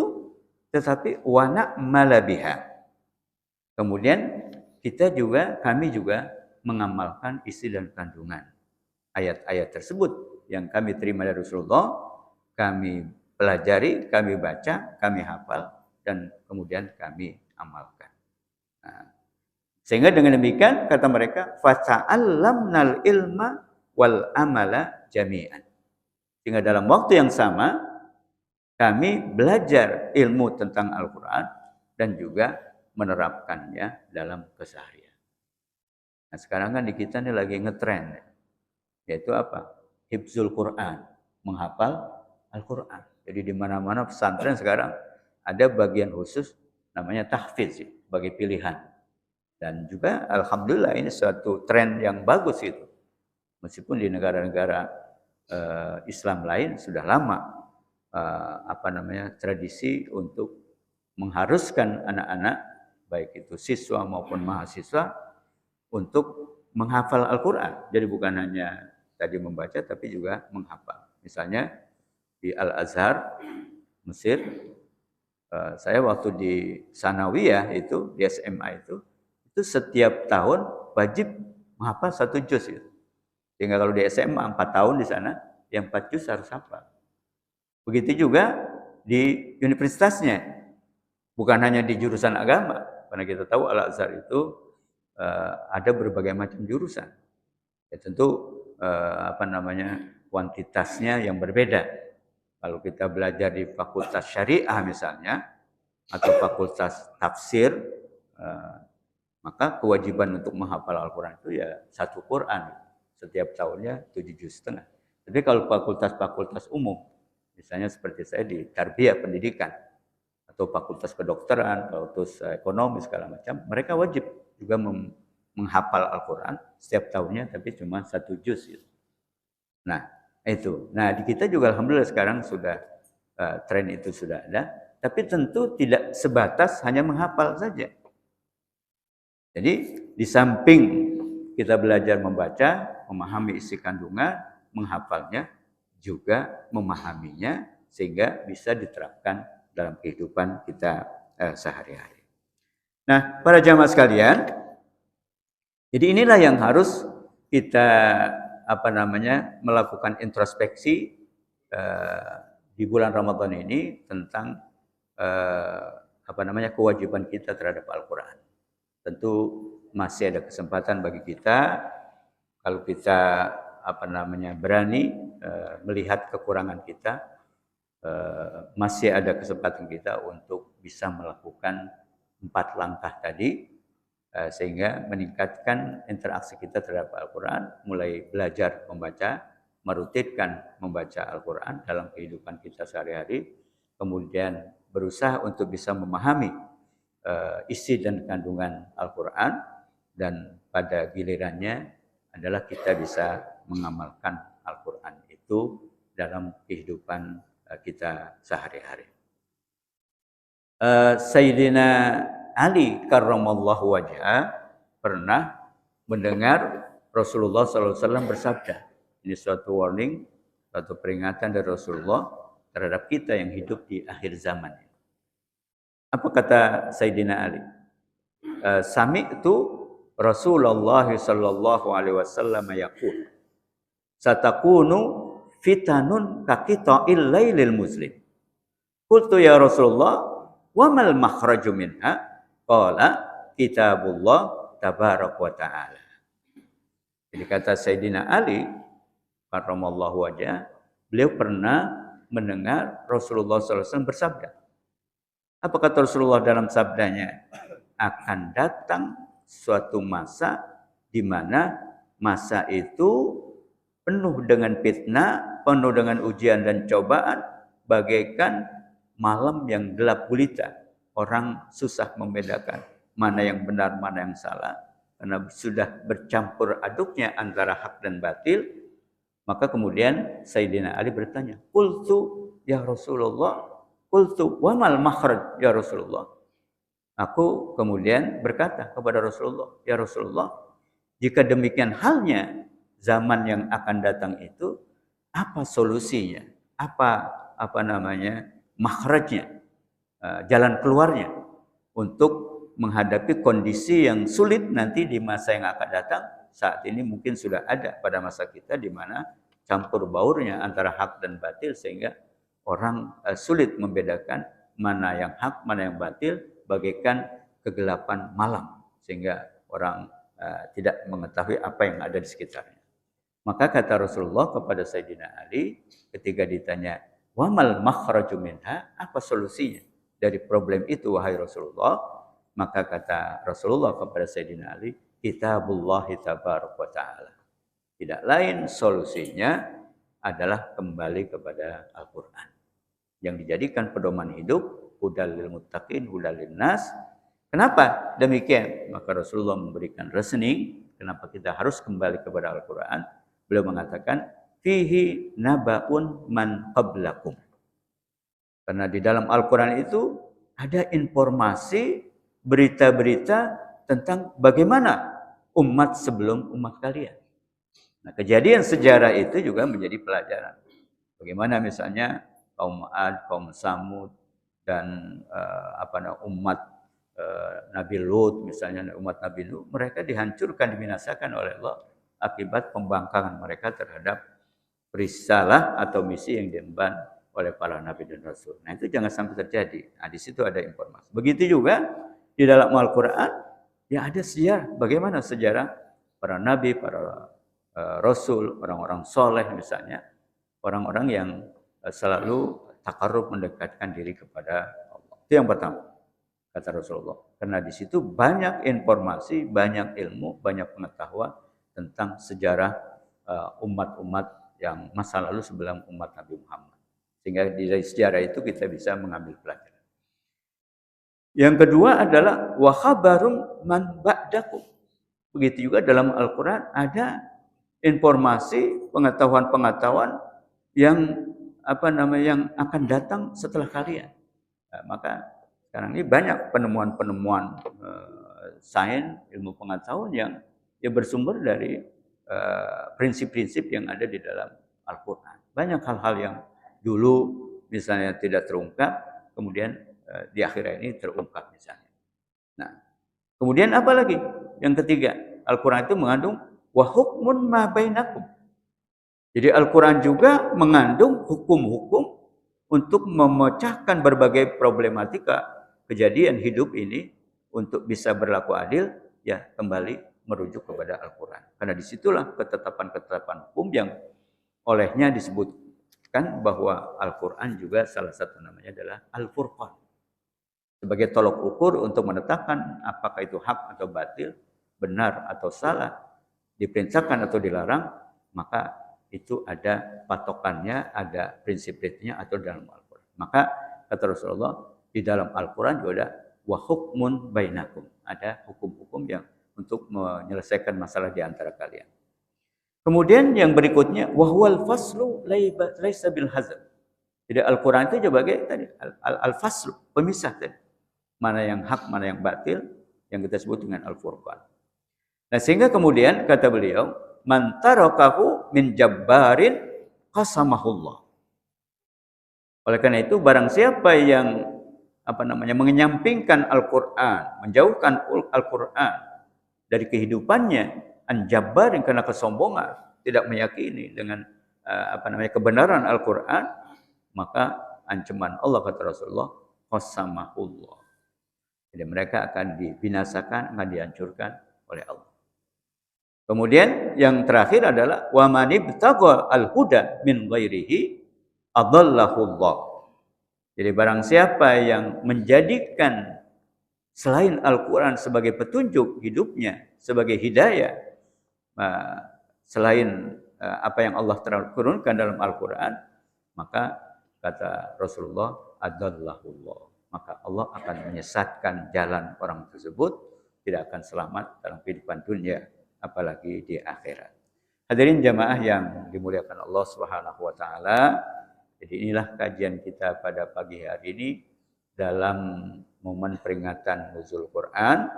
tetapi wa na'mala biha. Kemudian kami juga mengamalkan isi dan kandungan ayat-ayat tersebut yang kami terima dari Rasulullah, kami pelajari, kami baca, kami hafal, dan kemudian kami amalkan. Nah, sehingga dengan demikian kata mereka, fata'allamnal ilma wal amala jami'an. Sehingga dalam waktu yang sama kami belajar ilmu tentang Al-Quran dan juga menerapkannya dalam keseharian. Nah, sekarang kan di kita ini lagi ngetren, yaitu apa? Hifzul Quran, menghafal Al-Quran. Jadi di mana-mana pesantren sekarang ada bagian khusus namanya tahfiz sebagai pilihan. Dan juga alhamdulillah ini suatu tren yang bagus itu. Meskipun di negara-negara Islam lain sudah lama tradisi untuk mengharuskan anak-anak baik itu siswa maupun mahasiswa untuk menghafal Al-Quran. Jadi bukan hanya tadi membaca tapi juga menghafal. Misalnya di Al-Azhar Mesir Saya waktu di Sanawiyah itu, di SMA itu setiap tahun wajib menghafal 1 juz itu. Sehingga kalau di SMA 4 tahun di sana, yang 4 juz harus hafal. Begitu juga di universitasnya, bukan hanya di jurusan agama, karena kita tahu Al-Azhar itu ada berbagai macam jurusan. Ya tentu kuantitasnya yang berbeda. Kalau kita belajar di Fakultas Syariah misalnya, atau Fakultas Tafsir, maka kewajiban untuk menghafal Al-Quran itu ya 1 Quran. Setiap tahunnya 7,5 juz. Tapi kalau fakultas-fakultas umum, misalnya seperti saya di Tarbiyah Pendidikan, atau Fakultas Kedokteran, Fakultas Ekonomi, segala macam, mereka wajib juga menghafal Al-Quran setiap tahunnya, tapi cuma 1 juz. Nah, itu. Nah, di kita juga alhamdulillah sekarang sudah tren itu sudah ada, tapi tentu tidak sebatas hanya menghafal saja. Jadi di samping kita belajar membaca, memahami isi kandungan, menghafalnya, juga memahaminya sehingga bisa diterapkan dalam kehidupan kita sehari-hari. Nah, para jamaah sekalian, jadi inilah yang harus kita melakukan introspeksi di bulan Ramadan ini tentang kewajiban kita terhadap Al-Quran. Tentu masih ada kesempatan bagi kita kalau kita berani melihat kekurangan kita, masih ada kesempatan kita untuk bisa melakukan 4 langkah tadi, sehingga meningkatkan interaksi kita terhadap Al-Quran, mulai belajar membaca, merutinkan membaca Al-Quran dalam kehidupan kita sehari-hari, kemudian berusaha untuk bisa memahami isi dan kandungan Al-Quran, dan pada gilirannya adalah kita bisa mengamalkan Al-Quran itu dalam kehidupan kita sehari-hari. Sayyidina Ali karramallahu wajhah pernah mendengar Rasulullah SAW bersabda. Ini suatu warning, suatu peringatan dari Rasulullah terhadap kita yang hidup di akhir zaman. Apa kata Sayyidina Ali? Sami'tu Rasulullah sallallahu alaihi wasallam yaqul, satakunu fitanun kaqita'il lailil muslim. Qultu ya Rasulullah, wa mal makhraju minha? Qala kitabullah tabarak wa ta'ala. Jadi kata Sayyidina Ali karramallahu wajhah, beliau pernah mendengar Rasulullah SAW bersabda. Apa kata Rasulullah dalam sabdanya? Akan datang suatu masa di mana masa itu penuh dengan fitnah, penuh dengan ujian dan cobaan, bagaikan malam yang gelap gulita. Orang susah membedakan mana yang benar, mana yang salah, karena sudah bercampur aduknya antara hak dan batil. Maka kemudian Sayyidina Ali bertanya, qultu ya Rasulullah, qultu wa mal makhraj ya Rasulullah. Aku kemudian berkata kepada Rasulullah, ya Rasulullah, jika demikian halnya zaman yang akan datang itu, apa solusinya? Apa makhrajnya? Jalan keluarnya untuk menghadapi kondisi yang sulit nanti di masa yang akan datang. Saat ini mungkin sudah ada pada masa kita, di mana campur baurnya antara hak dan batil, sehingga orang sulit membedakan mana yang hak, mana yang batil, bagaikan kegelapan malam, sehingga orang tidak mengetahui apa yang ada di sekitarnya. Maka kata Rasulullah kepada Sayyidina Ali ketika ditanya, wa mal makhraju minha, apa solusinya dari problem itu wahai Rasulullah? Maka kata Rasulullah kepada Sayyidina Ali, kitabullah tabarak wa ta'ala. Tidak lain solusinya adalah kembali kepada Al-Quran yang dijadikan pedoman hidup, hudal lil muttaqin, hudal lin nas. Kenapa demikian? Maka Rasulullah memberikan reasoning kenapa kita harus kembali kepada Al-Quran. Beliau mengatakan, fihi naba'un man qablakum. Karena di dalam Al-Quran itu ada informasi, berita-berita tentang bagaimana umat sebelum umat kalian. Nah, kejadian sejarah itu juga menjadi pelajaran. Bagaimana misalnya kaum Ad, kaum Samud, dan umat Nabi Lut misalnya, umat Nabi Nuh, mereka dihancurkan, dibinasakan oleh Allah akibat pembangkangan mereka terhadap risalah atau misi yang diemban oleh para nabi dan rasul. Nah, itu jangan sampai terjadi. Nah, di situ ada informasi. Begitu juga di dalam Al-Qur'an ya ada sejarah, bagaimana sejarah para nabi, para rasul, orang-orang soleh misalnya, orang-orang yang selalu takarrub, mendekatkan diri kepada Allah. Itu yang pertama, kata Rasulullah. Karena di situ banyak informasi, banyak ilmu, banyak pengetahuan tentang sejarah umat-umat yang masa lalu sebelum umat Nabi Muhammad. Sehingga dari sejarah itu kita bisa mengambil pelajaran. Yang kedua adalah wa khabarum man ba'dakum. Begitu juga dalam Al-Qur'an ada informasi, pengetahuan-pengetahuan yang yang akan datang setelah kalian. Nah, maka sekarang ini banyak penemuan-penemuan sains, ilmu pengetahuan yang bersumber dari prinsip-prinsip yang ada di dalam Al-Quran. Banyak hal-hal yang dulu misalnya tidak terungkap, kemudian di akhir ini terungkap misalnya. Nah, kemudian apa lagi? Yang ketiga, Al-Quran itu mengandung wa hukmun ma bainakum. Jadi Al-Quran juga mengandung hukum-hukum untuk memecahkan berbagai problematika kejadian hidup ini untuk bisa berlaku adil, ya kembali merujuk kepada Al-Quran. Karena disitulah ketetapan-ketetapan hukum yang olehnya disebutkan bahwa Al-Quran juga salah satu namanya adalah Al-Furqan. Sebagai tolok ukur untuk menetapkan apakah itu hak atau batil, benar atau salah, diperintahkan atau dilarang, maka itu ada patokannya, ada prinsip-prinsipnya atau dalam Al-Quran. Maka kata Rasulullah, di dalam Al-Quran juga ada wa hukmun bainakum. Ada hukum-hukum yang untuk menyelesaikan masalah di antara kalian. Kemudian yang berikutnya wahwal faslu laisa bil hazal. Jadi Al-Qur'an itu sebagai tadi al-faslu, pemisah tadi. Mana yang hak, mana yang batil, yang kita sebut dengan Al-Furqan. Nah, sehingga kemudian kata beliau, man tarakahu min jabbarin qasamahullah. Oleh karena itu barang siapa yang menyampingkan Al-Qur'an, menjauhkan Al-Qur'an dari kehidupannya, anjabar yang karena kesombongan, tidak meyakini dengan kebenaran Al-Qur'an, maka ancaman Allah kata Rasulullah, qasamahullah. Jadi mereka akan dibinasakan, akan dihancurkan oleh Allah. Kemudian yang terakhir adalah wa man ibtagha al-huda min ghairihi adallahullah. Jadi barang siapa yang menjadikan selain Al-Quran sebagai petunjuk hidupnya, sebagai hidayah, selain apa yang Allah turunkan dalam Al-Quran, maka kata Rasulullah, adallahullah. Maka Allah akan menyesatkan jalan orang tersebut, tidak akan selamat dalam kehidupan dunia, apalagi di akhirat. Hadirin jamaah yang dimuliakan Allah Subhanahu wa taala, jadi inilah kajian kita pada pagi hari ini dalam momen peringatan Nuzul Quran.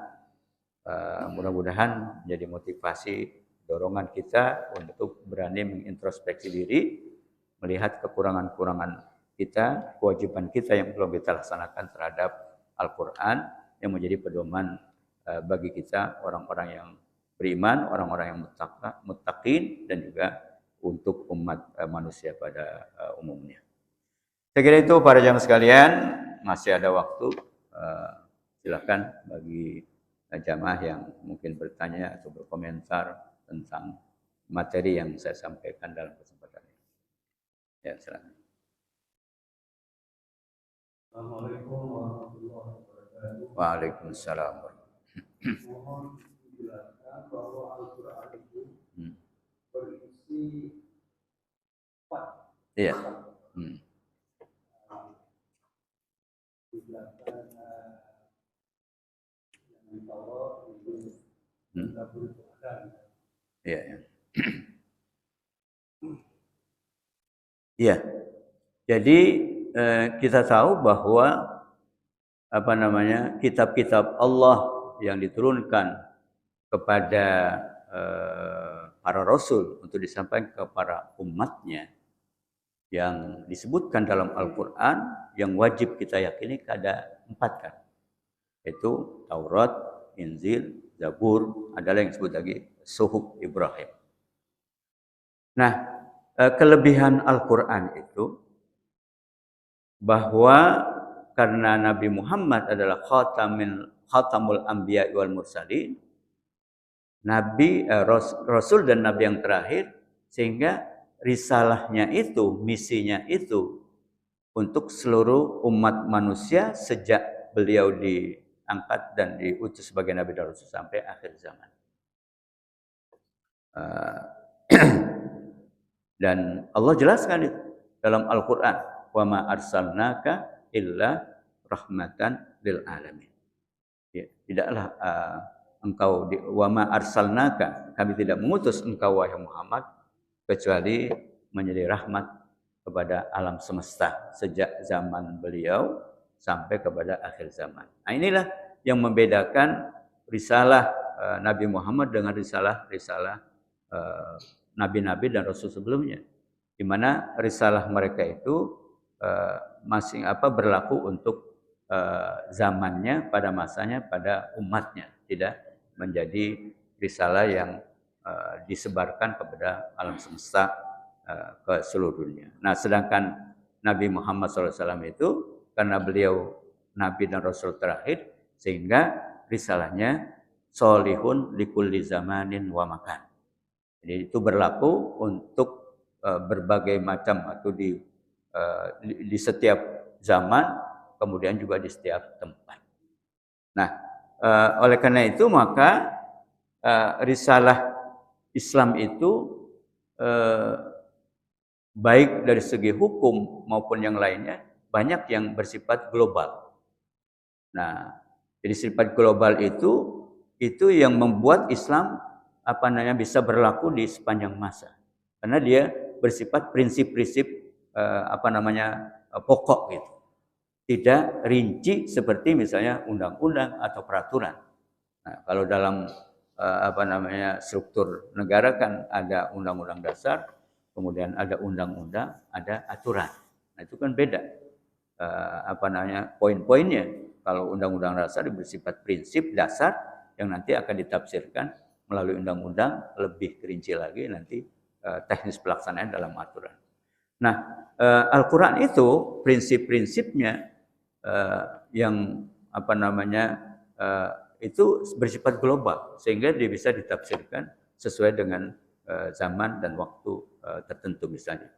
Mudah-mudahan menjadi motivasi, dorongan kita untuk berani mengintrospeksi diri, melihat kekurangan-kekurangan kita, kewajiban kita yang belum kita laksanakan terhadap Al-Quran, yang menjadi pedoman bagi kita, orang-orang yang beriman, orang-orang yang muttaqin, dan juga untuk umat manusia pada umumnya. Saya kira itu para jamaah sekalian, masih ada waktu. Silakan bagi jamaah yang mungkin bertanya atau berkomentar tentang materi yang saya sampaikan dalam kesempatan ini. Ya, silakan. Assalamualaikum warahmatullahi wabarakatuh. Waalaikumsalam. Mohon dijelaskan bahwa Al-Quran itu berisi 4. Iya. Dijelaskan yang bahwa itu tidak boleh ada. Iya. Iya. Jadi kita tahu bahwa kitab-kitab Allah yang diturunkan kepada para rasul untuk disampaikan ke para umatnya yang disebutkan dalam Al-Quran yang wajib kita yakini ada 4 kan, yaitu Taurat, Injil, Zabur, adalah yang disebut lagi Suhuf Ibrahim. Nah, kelebihan Al-Quran itu bahwa karena Nabi Muhammad adalah khatamul anbiya wal mursalin, Rasul dan Nabi yang terakhir, sehingga risalahnya itu, misinya itu untuk seluruh umat manusia sejak beliau diangkat dan diutus sebagai Nabi dan Rasul sampai akhir zaman. Dan Allah jelaskan itu dalam Al-Quran, wa ma arsalnaka illa rahmatan lil alamin. Ya, tidaklah engkau wa ma arsalnaka, kami tidak mengutus engkau wahai Muhammad kecuali menjadi rahmat kepada alam semesta sejak zaman beliau sampai kepada akhir zaman. Nah, inilah yang membedakan risalah Nabi Muhammad dengan risalah nabi-nabi dan rasul sebelumnya, di mana risalah mereka itu masing berlaku untuk zamannya, pada masanya, pada umatnya, tidak menjadi risalah yang disebarkan kepada alam semesta ke seluruh dunia. Nah, sedangkan Nabi Muhammad SAW itu karena beliau Nabi dan Rasul terakhir, sehingga risalahnya solihun likulli zamanin wa makan. Jadi itu berlaku untuk berbagai macam atau di setiap zaman, kemudian juga di setiap tempat. Nah, oleh karena itu maka risalah Islam itu baik dari segi hukum maupun yang lainnya banyak yang bersifat global. Nah, jadi sifat global itu yang membuat Islam bisa berlaku di sepanjang masa, karena dia bersifat prinsip-prinsip pokok gitu, tidak rinci seperti misalnya undang-undang atau peraturan. Nah, kalau dalam struktur negara kan ada undang-undang dasar, kemudian ada undang-undang, ada aturan. Nah, itu kan beda poin-poinnya. Kalau undang-undang dasar bersifat prinsip dasar yang nanti akan ditafsirkan melalui undang-undang, lebih rinci lagi nanti teknis pelaksanaan dalam aturan. Nah, Al-Quran itu prinsip-prinsipnya yang itu bersifat global, sehingga dia bisa ditafsirkan sesuai dengan zaman dan waktu tertentu misalnya.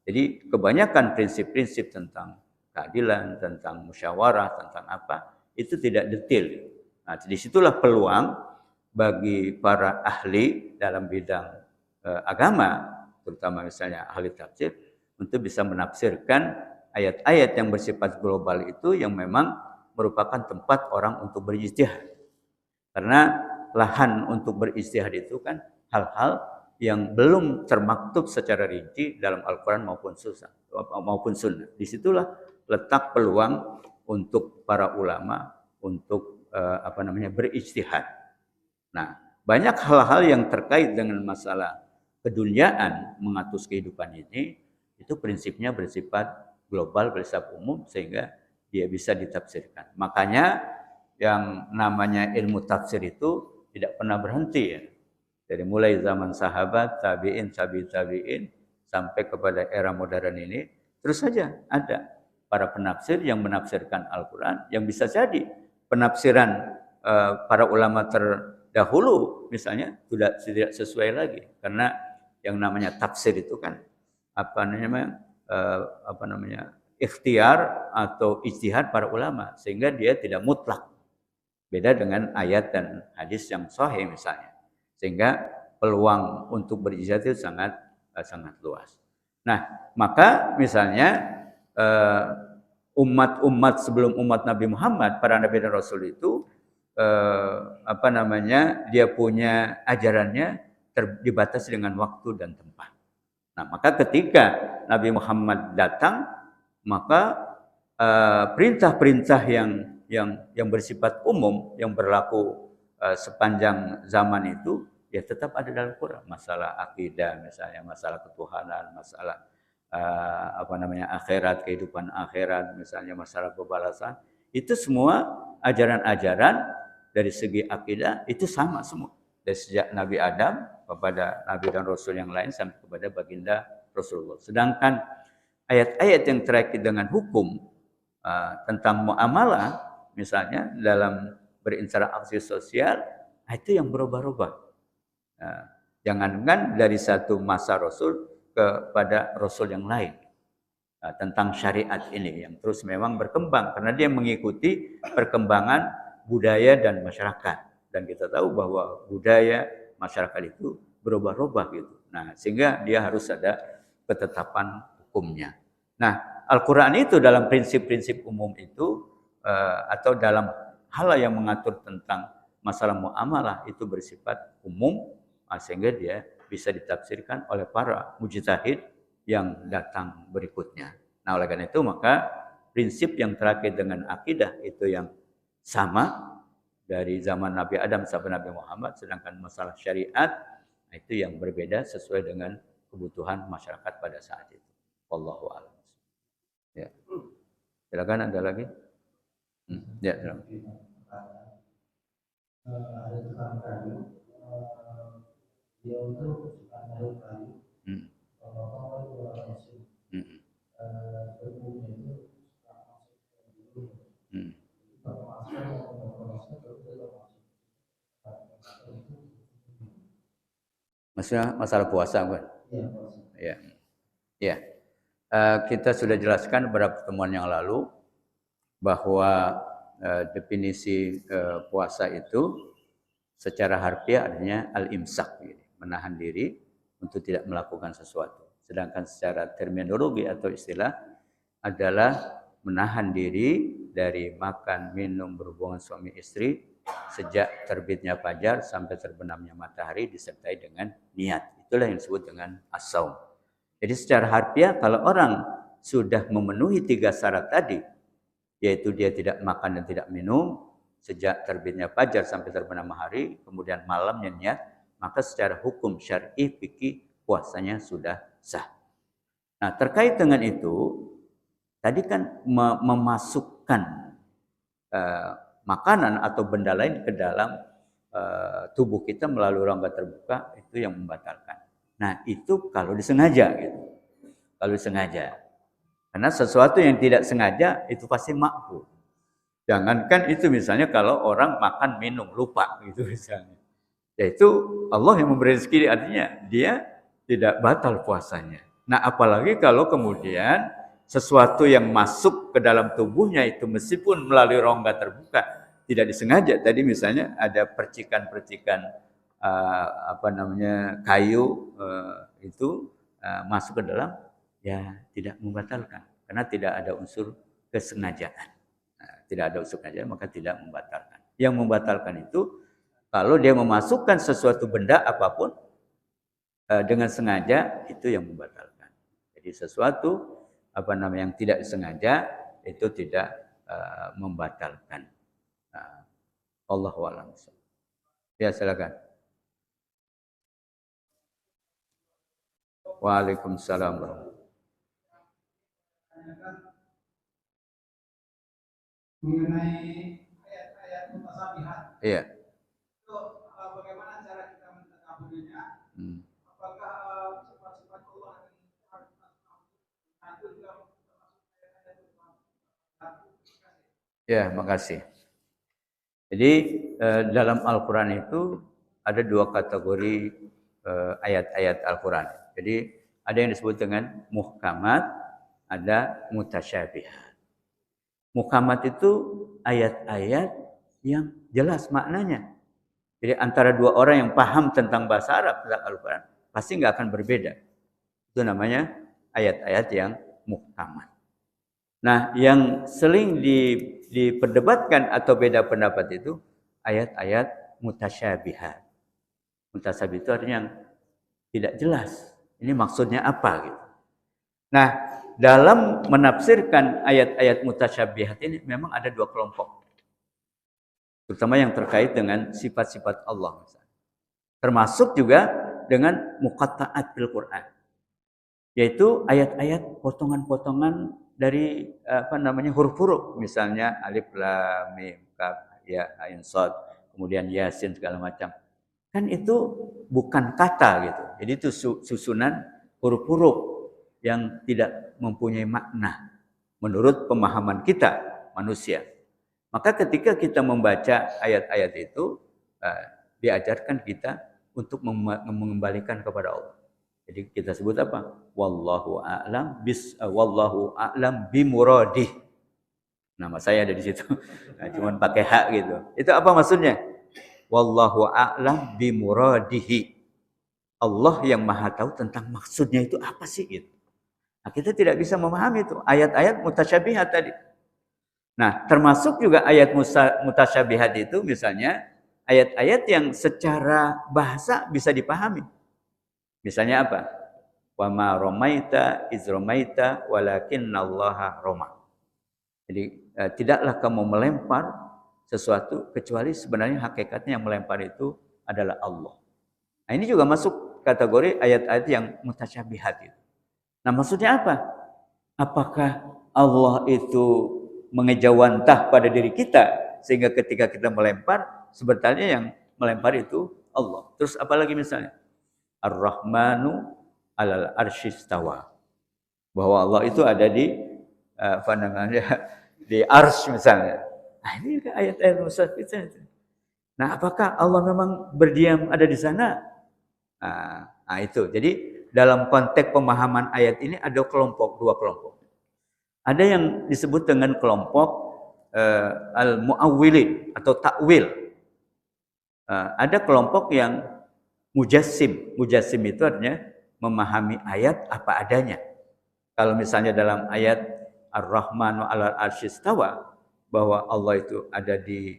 Jadi kebanyakan prinsip-prinsip tentang keadilan, tentang musyawarah, tentang apa, itu tidak detail. Nah, disitulah peluang bagi para ahli dalam bidang agama, terutama misalnya ahli tafsir, untuk bisa menafsirkan ayat-ayat yang bersifat global itu yang memang merupakan tempat orang untuk berijtihad. Karena lahan untuk berijtihad itu kan hal-hal yang belum termaktub secara rinci dalam Al-Quran maupun Sunnah. Disitulah letak peluang untuk para ulama untuk berijtihad. Nah, banyak hal-hal yang terkait dengan masalah keduniaan mengatur kehidupan ini, itu prinsipnya bersifat global, bersifat umum, sehingga dia bisa ditafsirkan. Makanya yang namanya ilmu tafsir itu tidak pernah berhenti ya. Dari mulai zaman sahabat, tabi'in, tabi'in, sampai kepada era modern ini, terus saja ada para penafsir yang menafsirkan Al-Quran, yang bisa jadi penafsiran para ulama terdahulu misalnya tidak sesuai lagi, karena yang namanya tafsir itu kan ikhtiar atau ijtihad para ulama, sehingga dia tidak mutlak. Beda dengan ayat dan hadis yang sahih misalnya, sehingga peluang untuk berijtihad itu sangat luas. Nah, maka misalnya umat-umat sebelum umat Nabi Muhammad, para nabi dan rasul itu dia punya ajarannya dibatasi dengan waktu dan tempat. Nah, maka ketika Nabi Muhammad datang, maka perintah-perintah yang bersifat umum yang berlaku sepanjang zaman itu ya tetap ada dalam Quran. Masalah akidah misalnya, masalah ketuhanan, masalah akhirat, kehidupan akhirat, misalnya masalah pembalasan, itu semua ajaran-ajaran dari segi akidah itu sama semua. Dari sejak Nabi Adam kepada Nabi dan Rasul yang lain sampai kepada baginda Rasulullah. Sedangkan ayat-ayat yang terkait dengan hukum tentang muamalah, misalnya dalam berinteraksi sosial, itu yang berubah-ubah. Jangankan dari satu masa Rasul kepada Rasul yang lain. Tentang syariat ini yang terus memang berkembang karena dia mengikuti perkembangan budaya dan masyarakat. Dan kita tahu bahwa budaya masyarakat itu berubah-ubah gitu. Nah, sehingga dia harus ada ketetapan hukumnya. Nah, Al-Quran itu dalam prinsip-prinsip umum itu atau dalam hal yang mengatur tentang masalah muamalah itu bersifat umum, sehingga dia bisa ditafsirkan oleh para mujtahid yang datang berikutnya. Nah, oleh karena itu maka prinsip yang terkait dengan akidah itu yang sama dari zaman Nabi Adam sampai Nabi Muhammad, sedangkan masalah syariat itu yang berbeda sesuai dengan kebutuhan masyarakat pada saat itu. Wallahu a'lam. Ya. Silakan, ada lagi? Ya, silakan. Ada tukang kayu, dia itu suka naruh kayu. Maksudnya masalah puasa kan? Ya. Ya. Kita sudah jelaskan pada pertemuan yang lalu bahwa definisi puasa itu secara harfiah artinya al-imsak, menahan diri untuk tidak melakukan sesuatu. Sedangkan secara terminologi atau istilah adalah menahan diri dari makan, minum, berhubungan suami istri sejak terbitnya fajar sampai terbenamnya matahari disertai dengan niat. Itulah yang disebut dengan as-saum. Jadi secara harfiah kalau orang sudah memenuhi 3 syarat tadi, yaitu dia tidak makan dan tidak minum sejak terbitnya fajar sampai terbenam matahari, kemudian malamnya niat, maka secara hukum syar'i fikih puasanya sudah sah. Nah, terkait dengan itu, tadi kan memasukkan makanan atau benda lain ke dalam tubuh kita melalui rongga terbuka itu yang membatalkan. Nah, itu kalau disengaja gitu. Kalau disengaja. Karena sesuatu yang tidak sengaja itu pasti makruh. Jangankan itu misalnya kalau orang makan minum lupa gitu misalnya. Yaitu Allah yang memberi rezeki, artinya dia tidak batal puasanya. Nah, apalagi kalau kemudian sesuatu yang masuk ke dalam tubuhnya itu meskipun melalui rongga terbuka tidak disengaja, tadi misalnya ada percikan-percikan kayu itu masuk ke dalam, ya tidak membatalkan karena tidak ada unsur kesengajaan. Nah, tidak ada unsur kesengajaan maka tidak membatalkan. Yang membatalkan itu kalau dia memasukkan sesuatu benda apapun dengan sengaja, itu yang membatalkan. Jadi sesuatu yang tidak sengaja itu tidak membatalkan. Allahu a'lam. Ya, silakan. Waalaikumsalam. Mengenai ayat-ayat mutasabihat. Iya. Itu bagaimana cara kita mentadaburinya? Apakah sifat-sifat Allah itu juga ya, makasih. Jadi dalam Al-Quran itu ada 2 kategori ayat-ayat Al-Quran. Jadi ada yang disebut dengan muhkamat, ada mutasyabihat. Muhkamat itu ayat-ayat yang jelas maknanya. Jadi antara 2 orang yang paham tentang bahasa Arab tentang Al-Quran pasti nggak akan berbeda. Itu namanya ayat-ayat yang muhkamat. Nah, yang sering diperdebatkan atau beda pendapat itu ayat-ayat mutasyabihat. Mutasyabihat itu artinya yang tidak jelas. Ini maksudnya apa gitu. Nah, dalam menafsirkan ayat-ayat mutasyabihat ini memang ada 2 kelompok. Terutama yang terkait dengan sifat-sifat Allah. Termasuk juga dengan muqatta'at bil Quran. yaitu ayat-ayat potongan-potongan dari huruf-huruf, misalnya alif lam mim kaf ya ain shad, kemudian yasin segala macam. Kan itu bukan kata gitu. Jadi itu susunan huruf-huruf yang tidak mempunyai makna menurut pemahaman kita manusia. Maka ketika kita membaca ayat-ayat itu diajarkan kita untuk mengembalikan kepada Allah. Jadi kita sebut apa? Wallahu a'lam bimuradih. Nama saya ada di situ. Nah, cuman pakai hak gitu. Itu apa maksudnya? Wallahu a'lam bimuradihi. Allah yang Maha tahu tentang maksudnya itu apa sih gitu. Nah, kita tidak bisa memahami itu ayat-ayat mutasyabihat tadi. Nah, termasuk juga ayat mutasyabihat itu misalnya ayat-ayat yang secara bahasa bisa dipahami. Misalnya apa? Wa ma ramaita iz ramaita walakinnallaha rama. Jadi tidaklah kamu melempar sesuatu kecuali sebenarnya hakikatnya yang melempar itu adalah Allah. Nah, ini juga masuk kategori ayat-ayat yang mutasyabihat itu. Nah, maksudnya apa? Apakah Allah itu mengejawantah pada diri kita sehingga ketika kita melempar sebenarnya yang melempar itu Allah. Terus apalagi misalnya Ar-Rahmanu 'alal arsyistawa. Bahwa Allah itu ada di di arsy misalnya. Nah, ini ayat-ayat mutasyabihat. Nah, apakah Allah memang berdiam ada di sana? Nah, itu. Jadi dalam konteks pemahaman ayat ini ada dua kelompok. Ada yang disebut dengan kelompok al-mu'awwilin atau takwil. Ada kelompok yang mujassim. Mujassim itu artinya memahami ayat apa adanya. Kalau misalnya dalam ayat Ar-Rahmanu 'alal arsyistawa bahwa Allah itu ada di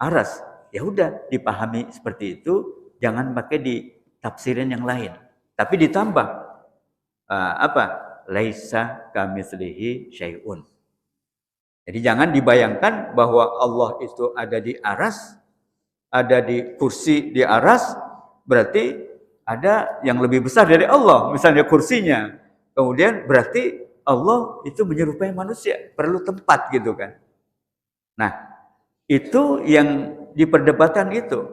aras, ya udah dipahami seperti itu, jangan pakai ditafsirin yang lain. Tapi ditambah laisa kamitslihi syai'un. Jadi jangan dibayangkan bahwa Allah itu ada di aras, ada di kursi di aras, berarti ada yang lebih besar dari Allah, misalnya kursinya. Kemudian berarti Allah itu menyerupai manusia, perlu tempat gitu kan. Nah, itu yang diperdebatkan itu.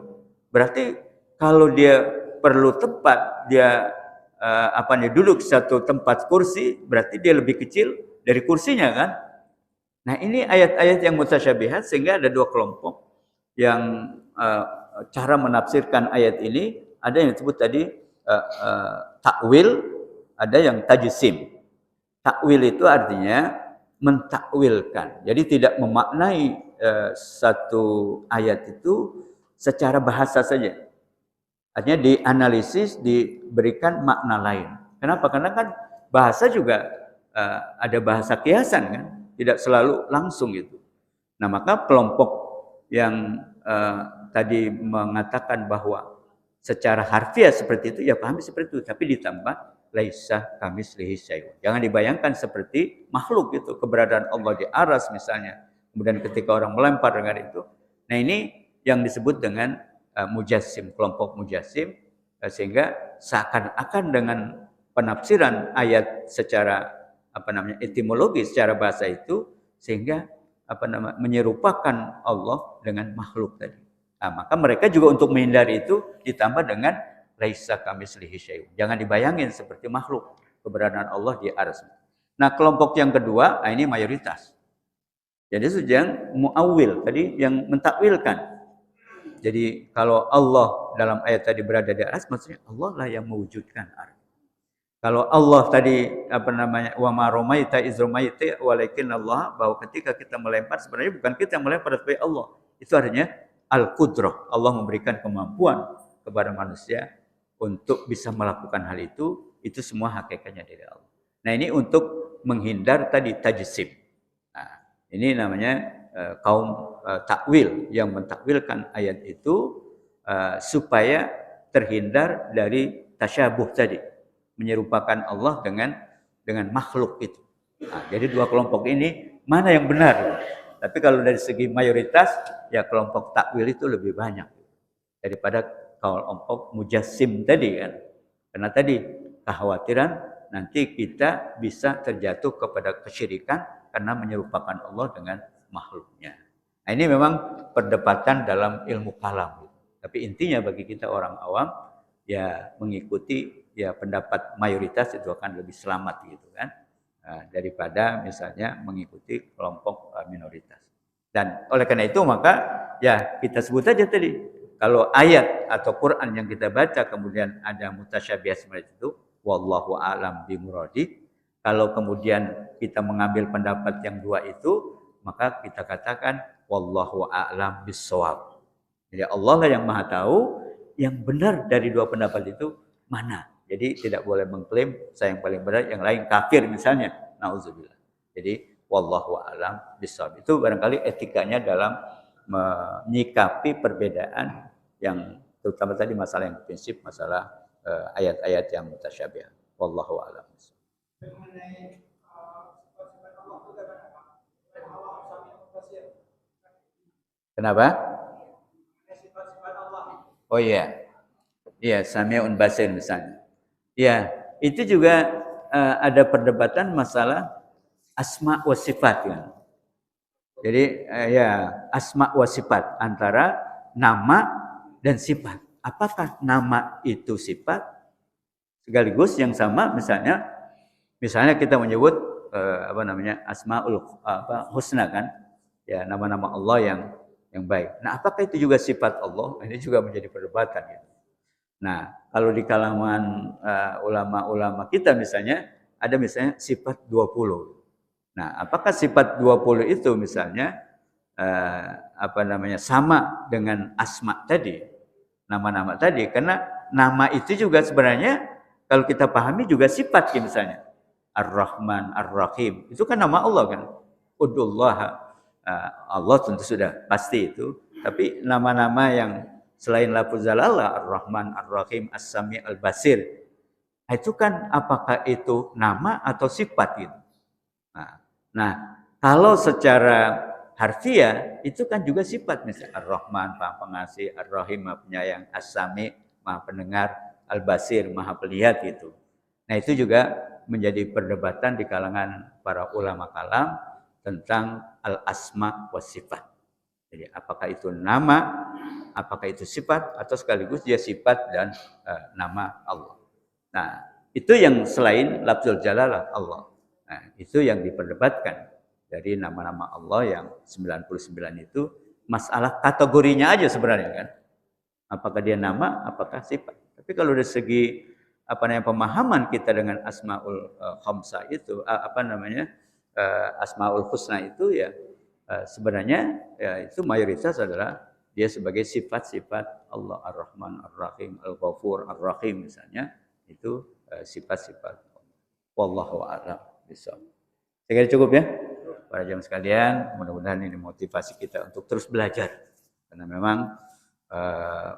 Berarti kalau dia perlu tempat, dia duduk satu tempat kursi, berarti dia lebih kecil dari kursinya kan. Nah, ini ayat-ayat yang mutasyabihat sehingga ada dua kelompok yang cara menafsirkan ayat ini. Ada yang disebut tadi takwil, ada yang tajsim. Takwil itu artinya mentakwilkan. Jadi tidak memaknai satu ayat itu secara bahasa saja. Artinya dianalisis, diberikan makna lain. Kenapa? Karena kan bahasa juga ada bahasa kiasan kan, tidak selalu langsung gitu. Nah, maka kelompok yang tadi mengatakan bahwa secara harfiah seperti itu, ya pahami seperti itu, tapi ditambah laisa kamitslihi syai'un. Jangan dibayangkan seperti makhluk itu, keberadaan Allah di aras misalnya. Kemudian ketika orang melempar dengan itu. Nah, ini yang disebut dengan mujassim, kelompok mujassim, sehingga seakan-akan dengan penafsiran ayat secara etimologi, secara bahasa itu, sehingga menyerupakan Allah dengan makhluk tadi. Nah, maka mereka juga untuk menghindari itu ditambah dengan laisa kamitslihi syai'un. Jangan dibayangin seperti makhluk keberadaan Allah di aras. Nah, kelompok yang kedua, ini mayoritas. Jadi yang muawwil tadi yang mentakwilkan. Jadi kalau Allah dalam ayat tadi berada di aras, maksudnya Allah lah yang mewujudkan aras. Kalau Allah tadi wa ma ramaita iz ramaita walakin Allah, bahwa ketika kita melempar sebenarnya bukan kita yang melempar tapi Allah. Itu artinya al-qudrah. Allah memberikan kemampuan kepada manusia untuk bisa melakukan hal itu semua hakikatnya dari Allah. Nah, ini untuk menghindar tadi tajsim. Nah, ini namanya kaum takwil yang mentakwilkan ayat itu supaya terhindar dari tasyabuh tadi, menyerupakan Allah dengan makhluk itu. Nah, jadi dua kelompok ini mana yang benar? Tapi kalau dari segi mayoritas, ya kelompok takwil itu lebih banyak daripada kelompok mujassim tadi kan. Karena tadi kekhawatiran nanti kita bisa terjatuh kepada kesyirikan karena menyerupakan Allah dengan makhluknya. Nah, ini memang perdebatan dalam ilmu kalam. Tapi intinya bagi kita orang awam, ya mengikuti ya pendapat mayoritas itu akan lebih selamat gitu kan. Daripada misalnya mengikuti kelompok minoritas. Dan oleh karena itu maka ya kita sebut aja tadi, kalau ayat atau Quran yang kita baca kemudian ada mutasyabih seperti itu, wallahu a'lam bimuradi. Kalau kemudian kita mengambil pendapat yang dua itu, maka kita katakan wallahu a'lam bissawab. Jadi Allah lah yang Maha tahu yang benar dari dua pendapat itu mana. Jadi tidak boleh mengklaim saya yang paling benar, yang lain kafir misalnya. Nauzubillah. Jadi wallahu a'lam bissawab. Itu barangkali etikanya dalam menyikapi perbedaan yang terutama tadi masalah yang prinsip, masalah ayat-ayat yang mutasyabih. Wallahu a'lam bissawab. Kenapa? Oh iya. Iya, Sami'un Basir misalnya. Ya, itu juga ada perdebatan masalah asma wa sifat kan. Jadi ya asma wa sifat antara nama dan sifat. Apakah nama itu sifat sekaligus yang sama misalnya kita menyebut asmaul husna kan, ya nama-nama Allah yang baik. Nah, apakah itu juga sifat Allah? Ini juga menjadi perdebatan gitu. Nah, kalau di kalangan ulama-ulama kita misalnya ada misalnya sifat 20. Nah, apakah sifat 20 itu misalnya sama dengan asma tadi, nama-nama tadi? Karena nama itu juga sebenarnya kalau kita pahami juga sifat misalnya. Ar-Rahman, Ar-Rahim. Itu kan nama Allah kan. Udullah. Allah tentu sudah pasti itu. Tapi nama-nama yang selain lafzul Allah, Ar-Rahman, Ar-Rahim, As-Sami, Al-Basir. Itu kan apakah itu nama atau sifat gitu. Nah, kalau secara harfiah itu kan juga sifat, misalnya Ar-Rahman, Maha Pengasih, Ar-Rahim, Maha Penyayang, As-Sami, Maha Pendengar, Al-Basir, Maha Pelihat gitu. Nah, itu juga menjadi perdebatan di kalangan para ulama kalam tentang al-asma wa sifat. Jadi apakah itu nama, apakah itu sifat, atau sekaligus dia sifat dan nama Allah. Nah, itu yang selain lafzul jalalah Allah. Nah, itu yang diperdebatkan dari nama-nama Allah yang 99 itu, masalah kategorinya aja sebenarnya kan. Apakah dia nama, apakah sifat. Tapi kalau dari segi pemahaman kita dengan asmaul khamsah itu asmaul husna itu ya sebenarnya ya itu mayoritas adalah dia sebagai sifat-sifat Allah, Ar-Rahman, Ar-Rahim, Al-Ghafur, Ar-Rahim misalnya, itu sifat-sifat. Wallahu a'lam bishawab. Saya kira cukup ya para jamaah sekalian, mudah-mudahan ini motivasi kita untuk terus belajar karena memang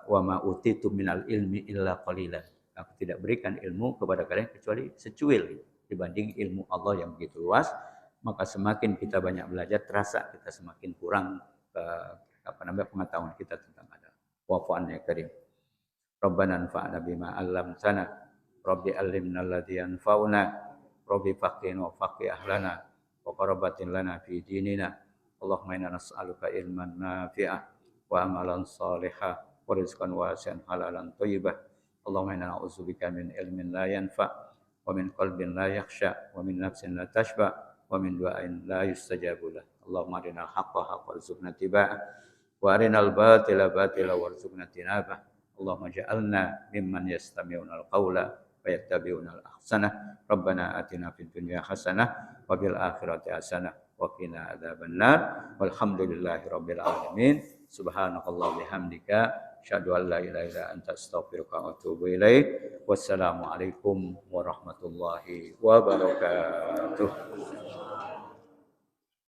wa ma utitu minal ilmi illa qalilan. Aku tidak berikan ilmu kepada kalian kecuali secuil dibanding ilmu Allah yang begitu luas. Maka semakin kita banyak belajar, terasa kita semakin kurang pengetahuan kita tentang ada. Wa'fu'an ya karim. Rabbana anfa'na bima 'allamtana. Rabbi 'allimna alladhi yanfa'una. Rabbi faqihna wa faqih ahlana wa qarabatin lana fi dinina. Allahumma inna nas'aluka ilman nafi'ah wa amalan salihah wa rizqan wasi'an halalan thayyibah. Allahumma inna na'udzubika min ilmin la yanfa' wa min qalbin la yakhsha wa min nafsin la tashba' wa min du'ain la yustajabu lah. Allahumma arinal haqqa haqqan warzuqna tiba'ah wa arinal batila batila warzuqna tinabah. Allahumma ja'alna mimman yastami'una al-qawla wa yattabi'una al-ahsanah. Rabbana atina fid dunya hasanah wa fil akhirati hasanah wa qina adzabannar. Walhamdulillahi rabbil alamin. Subhanakallah bihamdika asyhadu an la ilaha illa anta astaghfiruka wa atubu ilaik. Wassalamu alaikum warahmatullahi wabarakatuh.